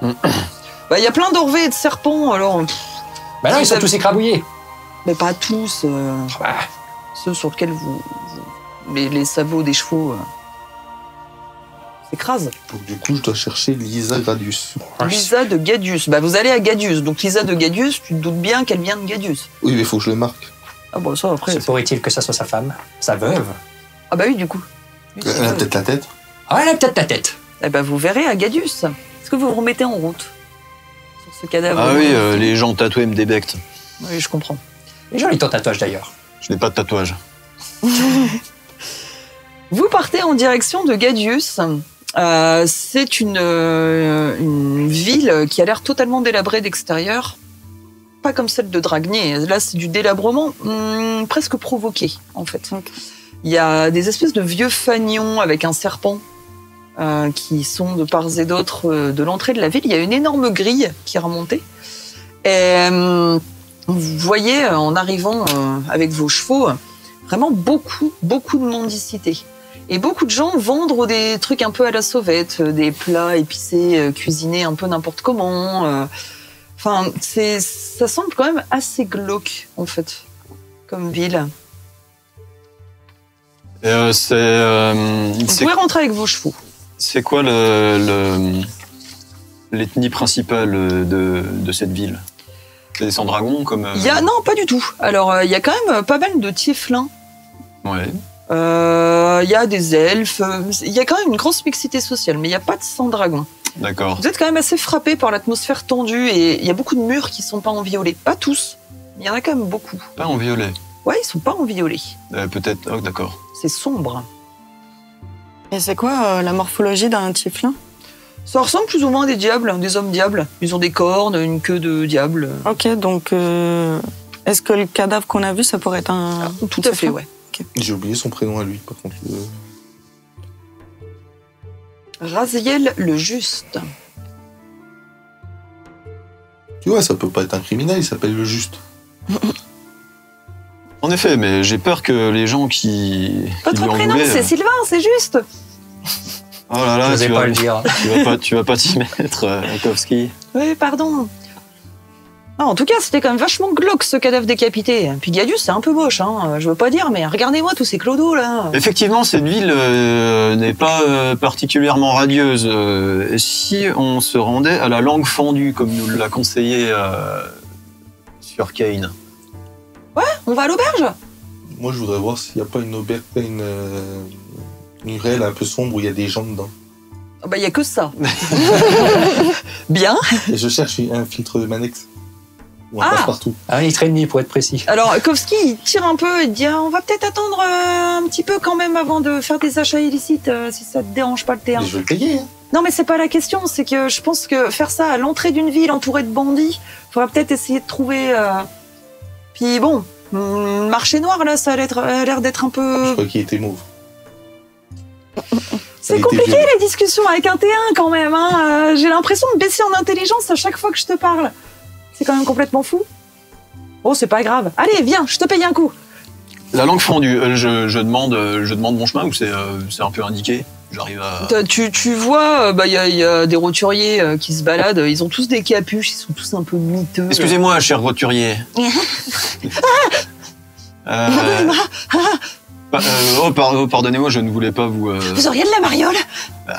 Bah, il y a plein d'orvets et de serpents, alors. Bah non, ils sont tous écrabouillés. Mais pas tous. Bah, Ceux sur lesquels les sabots des chevaux s'écrasent. Donc, du coup, je dois chercher Lisa Gradius. Lisa de Gadius. Bah, vous allez à Gadius. Donc, Lisa de Gadius, tu te doutes bien qu'elle vient de Gadius. Oui, mais il faut que je le marque. Ah, bon, ça, après. se pourrait-il que ça soit sa femme? Sa veuve? Ah, bah oui, du coup. Oui, c'est Elle a ça. peut-être la tête. Ah, elle a peut-être ta tête. Eh ben, vous verrez à Gadius. Est-ce que vous vous remettez en route sur ce cadavre? Ah oui, les gens tatoués me débectent. Oui, je comprends. Et joli ton tatouage d'ailleurs. Je n'ai pas de tatouage. Vous partez en direction de Gadius. C'est une ville qui a l'air totalement délabrée d'extérieur. Pas comme celle de Dragné. Là, c'est du délabrement presque provoqué, en fait. Ok. Il y a des espèces de vieux fanions avec un serpent qui sont de part et d'autre de l'entrée de la ville. Il y a une énorme grille qui est remontée. Et vous voyez, en arrivant avec vos chevaux, vraiment beaucoup de mendicité. Et beaucoup de gens vendent des trucs un peu à la sauvette, des plats épicés, cuisinés un peu n'importe comment. Enfin, ça semble quand même assez glauque, en fait, comme ville. Et Vous pouvez rentrer avec vos chevaux. c'est quoi l'ethnie principale de cette ville? C'est des sans-dragons comme... Non, pas du tout. Alors, il y a quand même pas mal de tieflins. Ouais. Il y a des elfes. Il y a quand même une grosse mixité sociale, mais il n'y a pas de sans-dragons. D'accord. Vous êtes quand même assez frappé par l'atmosphère tendue et il y a beaucoup de murs qui sont pas enviolés. Pas tous, mais il y en a quand même beaucoup. Pas en violet. Ouais, ils sont pas enviolés. Peut-être... Oh, d'accord. C'est sombre. Et c'est quoi la morphologie d'un tieflin? Ça ressemble plus ou moins à des diables, des hommes diables. Ils ont des cornes, une queue de diable. Ok, donc est-ce que le cadavre qu'on a vu, ça pourrait être un... Tout à fait, ouais. J'ai oublié son prénom à lui, par contre. Raziel le Juste. Tu vois, ça peut pas être un criminel, il s'appelle le Juste. En effet, mais j'ai peur que les gens qui Votre lui en prénom, voulaient, c'est Sylvain, c'est juste. Oh là là, Je n'osais pas le dire. tu vas pas t'y mettre, Akowski. Oui, pardon. Ah, en tout cas, c'était quand même vachement glauque, ce cadavre décapité. Puis Gadius, c'est un peu moche, hein. Je veux pas dire, mais regardez-moi tous ces clodos, là. Effectivement, cette ville n'est pas particulièrement radieuse. Et si on se rendait à la langue fendue, comme nous l'a conseillé sur Kane? On va à l'auberge. Moi, je voudrais voir s'il n'y a pas une auberge, une ruelle un peu sombre où il y a des gens dedans. Ah bah, y a que ça. Bien. Et je cherche un filtre de Manex. Ou un Ah. passe-partout. Un litre et demi pour être précis. Alors, Kowski, il tire un peu et dit on va peut-être attendre un petit peu quand même avant de faire des achats illicites, si ça te dérange pas le terrain. Mais je vais le payer. Hein. Non, mais c'est pas la question. C'est que je pense que faire ça à l'entrée d'une ville entourée de bandits, faudra peut-être essayer de trouver. Puis bon, le marché noir là, ça a l'air d'être un Je peu. crois qu'il était mauve. C'est Il était compliqué vieux. les discussions avec un T1 quand même. Hein. J'ai l'impression de baisser en intelligence à chaque fois que je te parle. C'est quand même complètement fou. Oh, c'est pas grave. Allez, viens, je te paye un coup. La langue fendue, je demande mon chemin ou c'est un peu indiqué? J'arrive à... Tu vois, il y a des roturiers qui se baladent. Ils ont tous des capuches, ils sont tous un peu miteux. Excusez-moi, cher roturier. Pardonnez-moi, je ne voulais pas vous... Vous auriez de la mariole?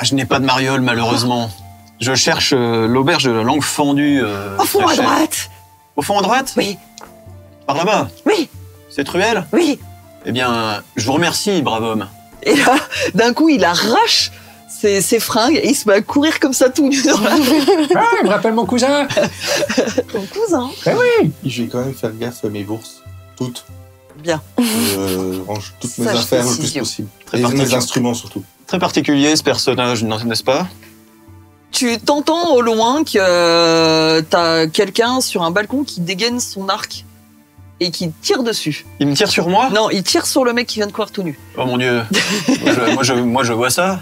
Je n'ai pas de mariole, malheureusement. Je cherche l'auberge de la langue fendue. Au fond, à droite. Au fond, à droite? Oui. Par là-bas? Oui. Cette ruelle? Oui. Eh bien, je vous remercie, brave homme. Et là, d'un coup, il arrache ses fringues et il se met à courir comme ça tout nu dans la rue. Ah, il me rappelle mon cousin. Ton cousin. Eh oui. Je vais quand même faire gaffe à mes bourses. Toutes. Bien. Je range toutes mes Sage affaires le décision. plus possible. Très Et mes particulier. instruments surtout. Très particulier, ce personnage, n'est-ce pas? Tu t'entends au loin que t'as quelqu'un sur un balcon qui dégaine son arc et qui tire dessus. Il me tire sur moi? Non, il tire sur le mec qui vient de courir tout nu. Oh mon Dieu. moi, je vois ça.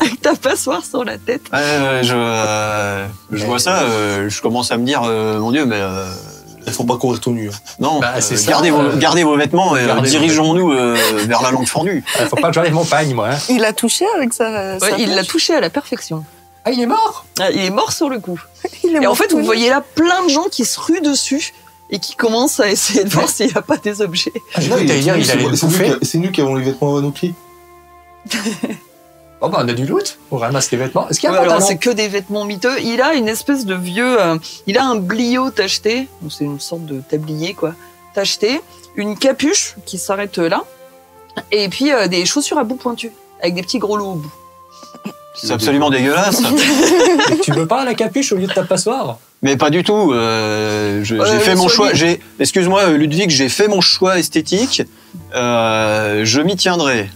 Avec ta passoire sur la tête. Je vois ça, je commence à me dire, mon Dieu, mais... Il faut pas courir tout nu. Hein. Non, Bah, c'est ça, gardez vos vêtements et gardez dirigeons-nous vers la langue fendue. Faut pas que j'enlève mon pagne, moi. Hein. Il a touché avec sa Ouais, il l'a flèche. touché à la perfection. Ah, il est mort. Ah, il est mort sur le coup. Il est Et en mort fait, tout vous nu. voyez là plein de gens qui se ruent dessus et qui commencent à essayer de voir s'il n'y a pas des objets. Ah, j'ai cru que t'allais dire, il allait le bouffer. C'est nous qui avons les vêtements à nos pieds. Bon, bah, on a du loot. On ramasse les vêtements. Est-ce qu'il y a Ouais, un alors pantalon? c'est que des vêtements miteux. Il a une espèce de vieux... il a un bliot tacheté, donc c'est une sorte de tablier quoi, tacheté, une capuche qui s'arrête là, et puis des chaussures à bout pointu, avec des petits gros lots au bout. C'est absolument dégueulasse. Et tu veux pas la capuche au lieu de ta passoire? Mais pas du tout. J'ai fait mon choix. Excuse-moi, Ludwig, j'ai fait mon choix esthétique. Je m'y tiendrai.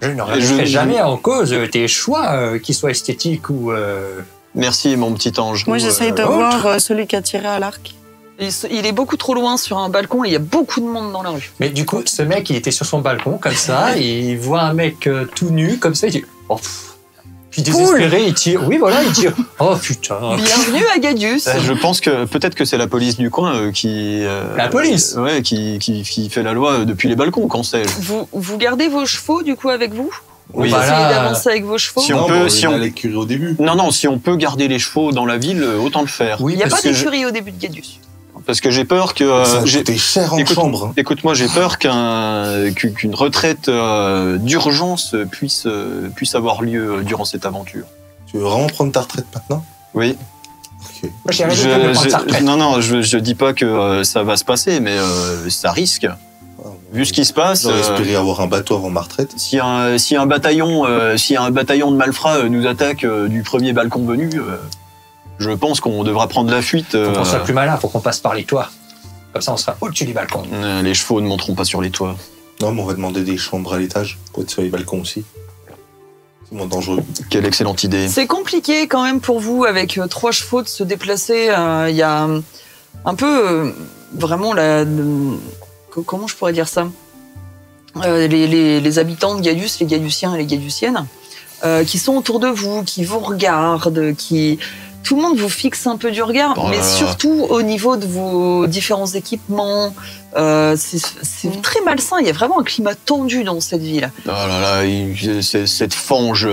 Je ne remettrai jamais en cause tes choix, qu'ils soient esthétiques ou... Merci, mon petit ange. Moi, j'essaye de autre. voir celui qui a tiré à l'arc. Il est beaucoup trop loin sur un balcon et il y a beaucoup de monde dans la rue. Mais du coup, ce mec, il était sur son balcon, comme ça, il voit un mec tout nu, comme ça, il dit... Oh, pff. Puis désespéré, il tire. Oui, voilà, il tire. Oh, putain. Bienvenue à Gadius. Je pense que peut-être que c'est la police du coin qui... La police Ouais, qui fait la loi depuis les balcons, qu'on sait. Vous gardez vos chevaux du coup avec vous? Oui. Vous essayez Voilà. d'avancer avec vos chevaux? Si on Non, peut- bon, si il on- a l'écurie au début. Non, si on peut garder les chevaux dans la ville, autant le faire. Oui, Il n'y a pas parce que d'écurie au début de Gadius. Parce que j'ai peur que... Ça a j'ai- coûté cher en Écoute- chambre. Hein. Écoute-moi, j'ai peur qu'une retraite d'urgence puisse avoir lieu durant cette aventure. Tu veux vraiment prendre ta retraite maintenant? Oui. Ok. Moi, j'ai arrêté de prendre sa retraite. Non, je dis pas que ça va se passer, mais ça risque. Vu ce qui se passe, J'aurais espéré avoir un bateau avant ma retraite. si un bataillon de malfrats nous attaque du premier balcon venu, je pense qu'on devra prendre la fuite. Faut qu'on soit plus malin, faut qu'on passe par les toits. Comme ça, on sera au-dessus du balcon. Les chevaux ne monteront pas sur les toits. Non, mais on va demander des chambres à l'étage pour être sur les balcons aussi. C'est moins dangereux. Quelle excellente idée. C'est compliqué quand même pour vous avec 3 chevaux de se déplacer. Il y a un peu vraiment comment je pourrais dire ça? Les habitants de Gaius, les Gaiusiens et les Gaiusiennes, qui sont autour de vous, qui vous regardent, tout le monde vous fixe un peu du regard, Oh là mais là. surtout au niveau de vos différents équipements. C'est très malsain. Il y a vraiment un climat tendu dans cette ville. Oh là là, cette fange,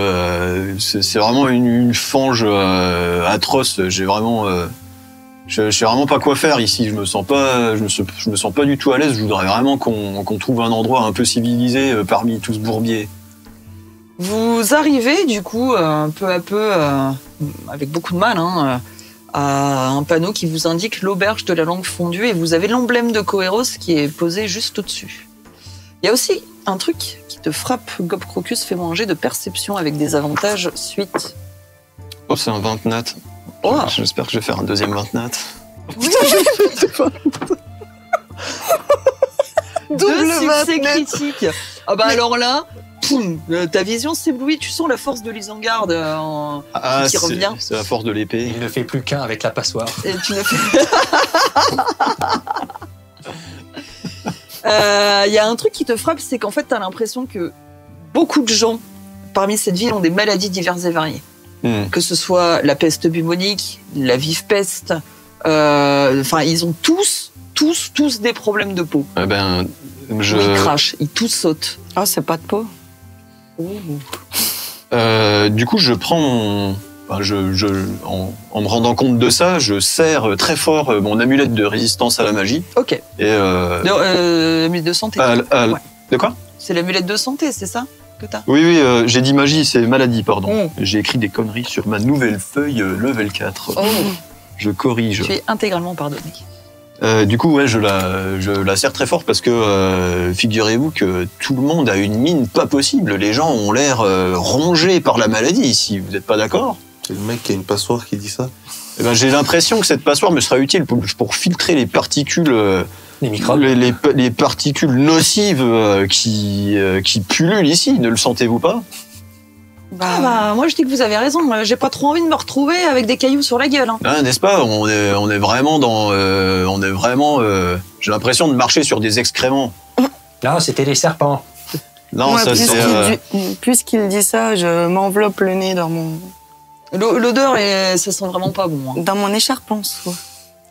c'est vraiment une fange atroce. Je sais vraiment pas quoi faire ici. Je me sens pas du tout à l'aise. Je voudrais vraiment qu'on trouve un endroit un peu civilisé parmi tout ce bourbier. Vous arrivez du coup peu à peu, avec beaucoup de mal, à un panneau qui vous indique l'auberge de la langue fondue et vous avez l'emblème de Coeros qui est posé juste au-dessus. Il y a aussi un truc qui te frappe, Gob Crocus, fait manger de perception avec des avantages suite. Oh, c'est un 20 nat. Oh. J'espère que je vais faire un deuxième 20 nat. Deux succès 29. critiques. Ah bah alors là, poum, ta vision s'éblouit, tu sens la force de l'Isengard qui revient. C'est la force de l'épée. Il ne fait plus qu'un avec la passoire. Et tu ne fais... Il y a un truc qui te frappe, c'est qu'en fait, tu as l'impression que beaucoup de gens parmi cette ville ont des maladies diverses et variées. Que ce soit la peste bubonique, la vive peste, enfin, ils ont tous des problèmes de peau. Eh ben, Où ils crachent, ils tous sautent. Oh, c'est pas de peau. Du coup, je prends en me rendant compte de ça, je serre très fort mon amulette de résistance à la magie. Ok. Et 1000 de santé. Ouais. De quoi? C'est l'amulette de santé, c'est ça que t'as? Oui, j'ai dit magie, c'est maladie, pardon. Oh. J'ai écrit des conneries sur ma nouvelle feuille level 4. Oh, Je corrige. tu es intégralement pardonné. Du coup, ouais, je la serre très fort parce que figurez-vous que tout le monde a une mine pas possible. Les gens ont l'air rongés par la maladie ici. Vous n'êtes pas d'accord? C'est le mec qui a une passoire qui dit ça. Eh ben, j'ai l'impression que cette passoire me sera utile pour filtrer les particules, Les microbes. les particules nocives qui pullulent ici. Ne le sentez-vous pas? Ah bah, moi je dis que vous avez raison. J'ai pas trop envie de me retrouver avec des cailloux sur la gueule. Hein. Hein, n'est-ce pas? On est vraiment dans, j'ai l'impression de marcher sur des excréments. Non, c'était les serpents. Non, Moi, ça c'est. puisqu'il dit ça, je m'enveloppe le nez dans L'odeur, ça sent vraiment pas bon. Hein. mon écharpe en soie.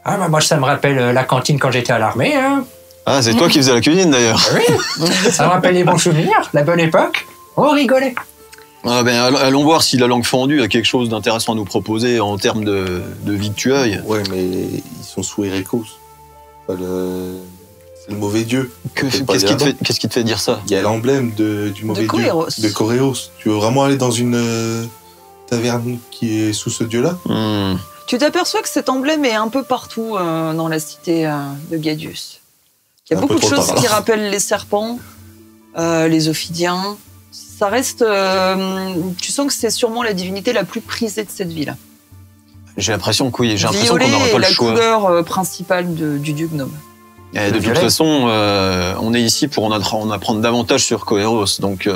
Ah, bah, moi, ça me rappelle la cantine quand j'étais à l'armée. Hein. Ah, c'est toi qui faisais la cuisine d'ailleurs. Oui, ça me rappelle les bons souvenirs, la bonne époque. On rigolait. Ah ben, allons voir si la langue fendue a quelque chose d'intéressant à nous proposer en termes de victuailles. Ouais, mais ils sont sous Erekos. Enfin, c'est le mauvais dieu. Qu'est-ce qui te fait dire ça? Il y a l'emblème du mauvais dieu. Coréos. De Coréos. Tu veux vraiment aller dans une taverne qui est sous ce dieu-là? Tu t'aperçois que cet emblème est un peu partout dans la cité de Gadius. Il y a Un beaucoup peu de trop choses tard, qui alors. rappellent les serpents, les ophidiens. Ça reste. Tu sens que c'est sûrement la divinité la plus prisée de cette ville. J'ai l'impression que oui, j'ai l'impression Violet qu'on n'aura pas est le la choix. couleur principale du dieu gnome. Et de toute violet. façon, on est ici pour en apprendre davantage sur Coeros, donc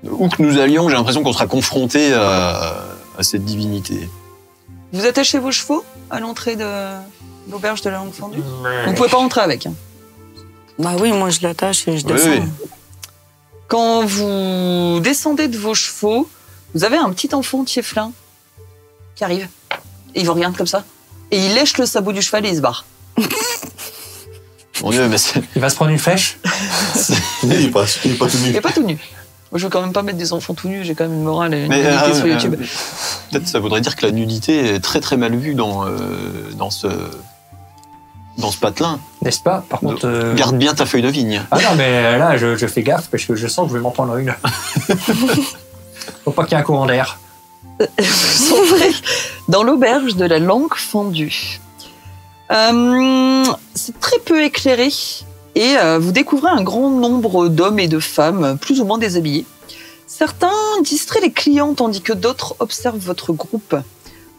où que nous allions, j'ai l'impression qu'on sera confronté à cette divinité. Vous attachez vos chevaux à l'entrée de l'auberge de la langue fendue? Vous ne pouvez pas entrer avec. Hein. Bah oui, moi je l'attache et je Oui, descends. oui. Quand vous descendez de vos chevaux, vous avez un petit enfant tieflin qui arrive. Et il vous regarde comme ça. Et il lèche le sabot du cheval et il se barre. Mon Dieu, mais c'est. Il va se prendre une flèche. Il est pas tenu. Il n'est pas tout nu. Moi, je veux quand même pas mettre des enfants tout nus, j'ai quand même une morale et une Mais, nudité sur YouTube. peut-être ça voudrait dire que la nudité est très très mal vue dans ce patelin. N'est-ce pas? Par contre. Garde bien ta feuille de vigne. Ah non, mais là, je fais gaffe parce que je sens que je vais m'en prendre une. Faut pas qu'il y ait un courant d'air. Vous entrez dans l'auberge de la langue fendue. C'est très peu éclairé et vous découvrez un grand nombre d'hommes et de femmes, plus ou moins déshabillés. Certains distraient les clients tandis que d'autres observent votre groupe.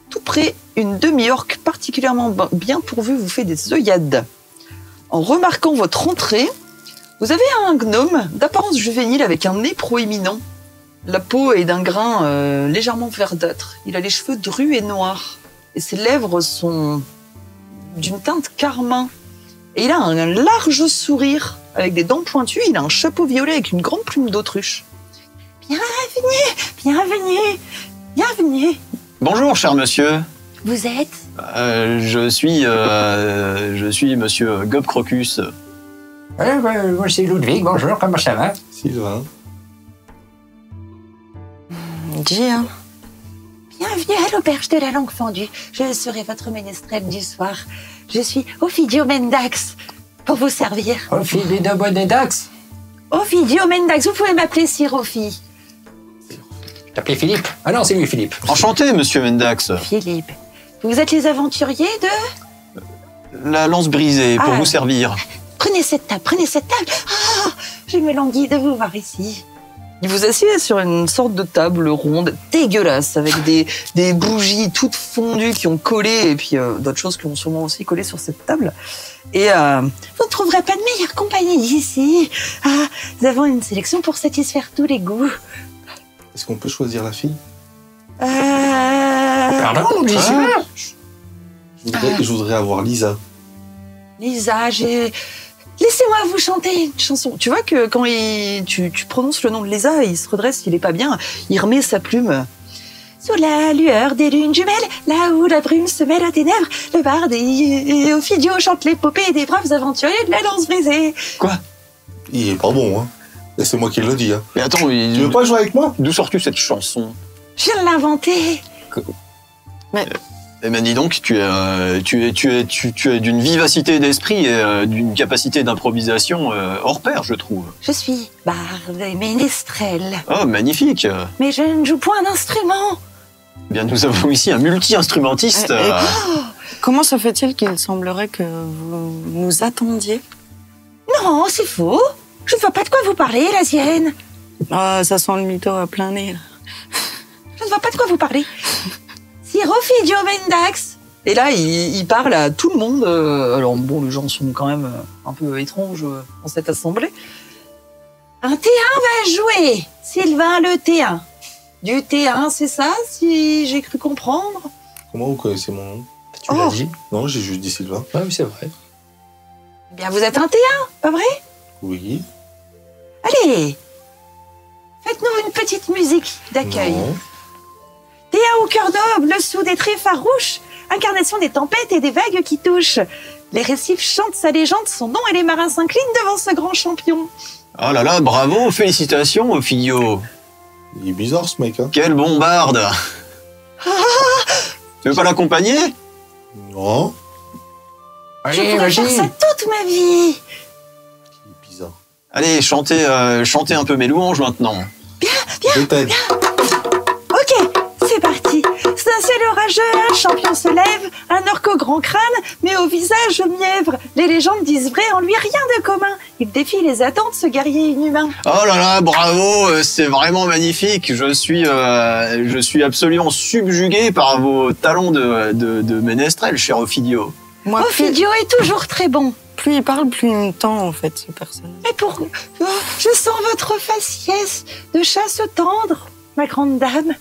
Tout près, une demi-orque particulièrement bien pourvue vous fait des œillades. En remarquant votre entrée, vous avez un gnome d'apparence juvénile avec un nez proéminent. La peau est d'un grain légèrement verdâtre. Il a les cheveux drus et noirs. Et ses lèvres sont d'une teinte carmin. Et il a un large sourire avec des dents pointues. Il a un chapeau violet avec une grande plume d'autruche. Bienvenue, bienvenue. Bonjour, cher monsieur. Vous êtes? Je suis monsieur Gob Crocus. Moi, c'est Ludwig. Bonjour, comment ça va? Sylvain. Dis, hein. Bienvenue à l'auberge de la langue fendue. Je serai votre ménestrel du soir. Je suis Ophidio Mendax pour vous servir. Ophidio de Bonedax. Ophidio Mendax, vous pouvez m'appeler Sir Ophi. Je t'appelais Philippe. Ah non, c'est lui, Philippe. Enchanté, monsieur Mendax. Philippe. Vous êtes les aventuriers de... La lance brisée pour Ah. vous servir. Prenez cette table, prenez cette table. Ah, je me languis de vous voir ici. Il vous assied sur une sorte de table ronde dégueulasse avec des bougies toutes fondues qui ont collé et puis d'autres choses qui ont sûrement aussi collé sur cette table. Et Vous ne trouverez pas de meilleure compagnie ici. Ah, nous avons une sélection pour satisfaire tous les goûts. Est-ce qu'on peut choisir la fille? Pardon, monsieur. Je voudrais avoir Lisa. Lisa, laissez-moi vous chanter une chanson. tu vois que quand tu prononces le nom de Lisa, il se redresse, il est pas bien, il remet sa plume. Sous la lueur des lunes jumelles, là où la brume se mêle à tes lèvres, le barde et Ophidio chante l'épopée des braves aventuriers de la lance brisée. Quoi? Il est pas bon, hein. Et c'est moi qui le dis, hein. Mais attends, Tu veux pas jouer avec moi? d'où sors-tu cette chanson? Je viens de l'inventer. Eh ben dis donc, tu es d'une vivacité d'esprit et d'une capacité d'improvisation hors pair, je trouve. Je suis barde et ménestrel. Oh, magnifique. Mais je ne joue point d'instrument. Eh bien, nous avons ici un multi-instrumentiste. Comment se fait-il qu'il semblerait que vous nous attendiez? Non, c'est faux. Je ne vois pas de quoi vous parlez, la sienne. Ah, ça sent le mytho à plein nez, là. Je ne vois pas de quoi vous parlez. Sir Ophidio Mendax. Et là, il parle à tout le monde. Alors bon, les gens sont quand même un peu étranges dans cette assemblée. Un T1 va jouer. Sylvain le T1. Du T1, c'est ça, si j'ai cru comprendre? Comment vous connaissez mon nom? Tu l'as dit. Non, j'ai juste dit Sylvain. Ah oui, c'est vrai. Eh bien, vous êtes un T1, pas vrai? Oui. Allez. Faites-nous une petite musique d'accueil. Non. T1 au cœur noble, sous des traits farouches, incarnation des tempêtes et des vagues qui touchent. Les récifs chantent sa légende, son nom et les marins s'inclinent devant ce grand champion. Oh là là, bravo, félicitations, Ophidio. Il est bizarre ce mec, hein. Quel bon barde. Tu veux pas l'accompagner? Non. Je pourrais faire ça toute ma vie. Il est bizarre. Allez, chantez un peu mes louanges maintenant. Je t'aide. Ok, c'est parti. C'est un ciel orageux, un champion se lève, un orque au grand crâne, mais au visage mièvre. Les légendes disent vrai, en lui rien de commun. Il défie les attentes, ce guerrier inhumain. Oh là là, bravo, c'est vraiment magnifique. Je suis absolument subjugué par vos talents de ménestrel, cher Ophidio. Moi, Ophidio est toujours très bon. plus il parle, plus il me tend, en fait, ce personnage. Mais pour... Oh, je sens votre faciès de chasse tendre, ma grande dame.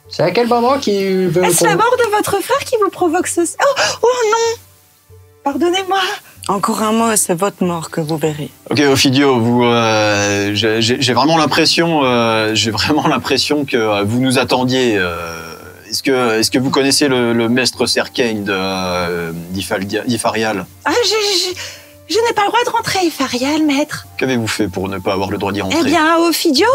C'est à quel moment qu'il veut... Est-ce la mort de votre frère qui vous provoque ce... Oh non. Pardonnez-moi. Encore un mot, c'est votre mort que vous verrez. Ok, Ophidio, j'ai vraiment l'impression que vous nous attendiez. Est-ce que vous connaissez le maître Serkane d'Ifarial? Ah, je n'ai pas le droit de rentrer à Ifarial, maître. Qu'avez-vous fait pour ne pas avoir le droit d'y rentrer? Eh bien, Ophidio,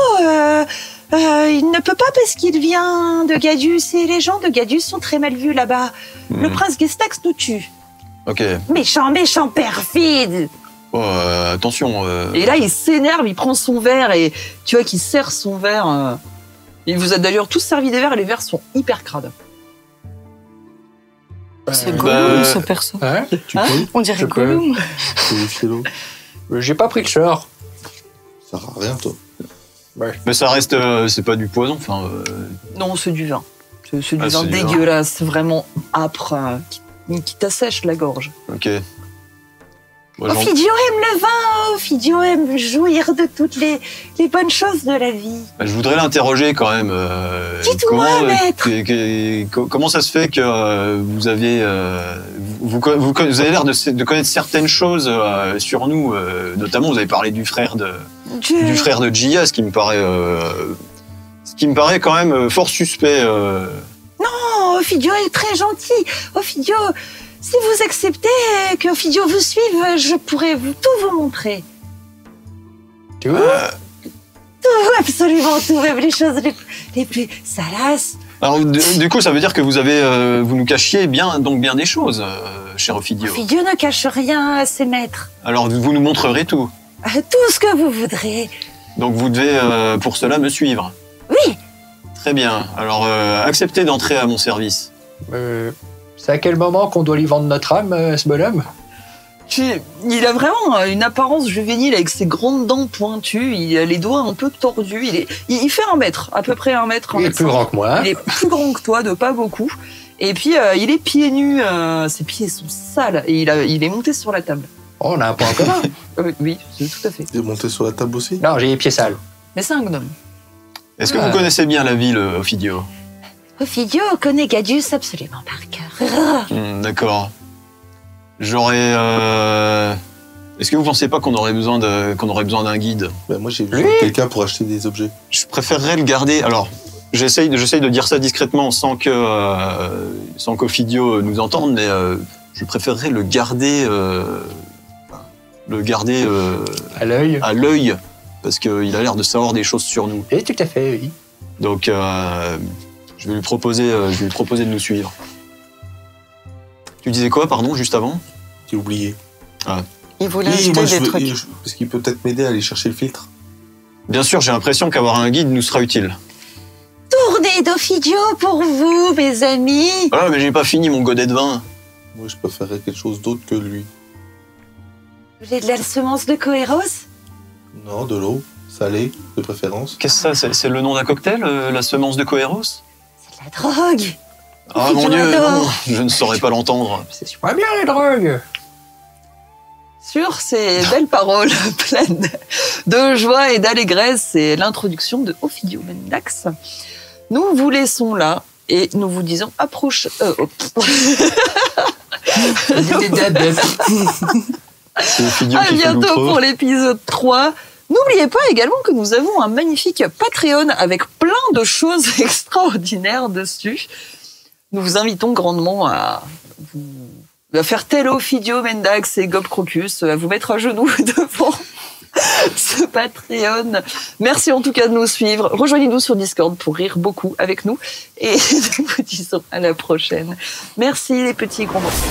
il ne peut pas parce qu'il vient de Gadius et les gens de Gadius sont très mal vus là-bas. Le prince Gestax nous tue. Ok. Méchant, méchant, perfide. Oh, attention. Et là, il s'énerve, il prend son verre et tu vois qu'il serre son verre. Il vous a d'ailleurs tous servi des verres et les verres sont hyper crades. C'est Gollum, ce perso. Hein? Tu Hein peux? On dirait Je peux. Gollum. C'est Philo. J'ai pas pris le short. Ça sert à rien, toi. Mais ça reste, c'est pas du poison. Enfin, Non, c'est du vin. C'est du Ah, vin c'est du vin. dégueulasse, vraiment âpre, qui t'assèche la gorge. ok. Moi, j'en- Ophidio aime le vin, Ophidio aime jouir de toutes les bonnes choses de la vie. Je voudrais l'interroger quand même. Dites-moi, maître. Comment ça se fait que vous avez l'air de connaître certaines choses sur nous, notamment vous avez parlé du frère de Gia, ce qui me paraît quand même fort suspect. Oh, Ophidio est très gentil. Ophidio, si vous acceptez que Ophidio vous suive, je pourrais tout vous montrer. Tu veux? Tout, absolument tout, même les choses les plus salaces. Alors du coup, ça veut dire que vous nous cachiez bien des choses, cher Ophidio. Ophidio ne cache rien à ses maîtres. Alors vous nous montrerez tout. Tout ce que vous voudrez. Donc vous devez pour cela me suivre. Oui, Très bien. Alors acceptez d'entrer à mon service. C'est à quel moment qu'on doit lui vendre notre âme, ce bonhomme? Il a vraiment une apparence juvénile avec ses grandes dents pointues, il a les doigts un peu tordus, il fait 1 mètre, à peu près 1 mètre. Il est plus grand que moi. Il est plus grand que toi, de pas beaucoup. Et puis il est pieds nus, ses pieds sont sales, et il est monté sur la table. Oh, on a un point en commun. Oui, c'est tout à fait. Il est monté sur la table aussi? Non, j'ai les pieds sales. Mais c'est un gnome. Est-ce que vous connaissez bien la ville, Ophidio? Ophidio connaît Gadius absolument par cœur. D'accord. Est-ce que vous pensez pas qu'on aurait besoin d'un guide? Ben, moi, j'ai besoin de quelqu'un pour acheter des objets. Je préférerais le garder. Alors, j'essaye de dire ça discrètement sans qu'Ophidio nous entende, mais je préférerais le garder À l'œil. à l'œil, parce qu'il a l'air de savoir des choses sur nous. Et tout à fait, oui. Donc, je vais lui proposer de nous suivre. Tu disais quoi, pardon, juste avant? J'ai oublié. Il voulait Oui, acheter moi, des trucs. parce qu'il peut peut-être m'aider à aller chercher le filtre. Bien sûr, j'ai l'impression qu'avoir un guide nous sera utile. Tournée d'Ophidio pour vous, mes amis. Ah, mais j'ai pas fini mon godet de vin. Moi, je préférerais quelque chose d'autre que lui. Vous voulez de la semence de Coeros? Non, de l'eau, salée, de préférence. Qu'est-ce que ça? C'est le nom d'un cocktail, la semence de Coeros? C'est de la drogue. Ah mon Dieu, non, je ne saurais pas l'entendre. C'est super bien les drogues. Sur ces belles paroles pleines de joie et d'allégresse, c'est l'introduction de Ophidio Mendax. Nous vous laissons là et nous vous disons à bientôt pour l'épisode 3. N'oubliez pas également que nous avons un magnifique Patreon avec plein de choses extraordinaires dessus. Nous vous invitons grandement à faire tel Ophidio Mendax et Gob Crocus, à vous mettre à genoux devant ce Patreon. Merci en tout cas de nous suivre. Rejoignez-nous sur Discord pour rire beaucoup avec nous. Et nous vous disons à la prochaine. Merci les petits gros morceaux.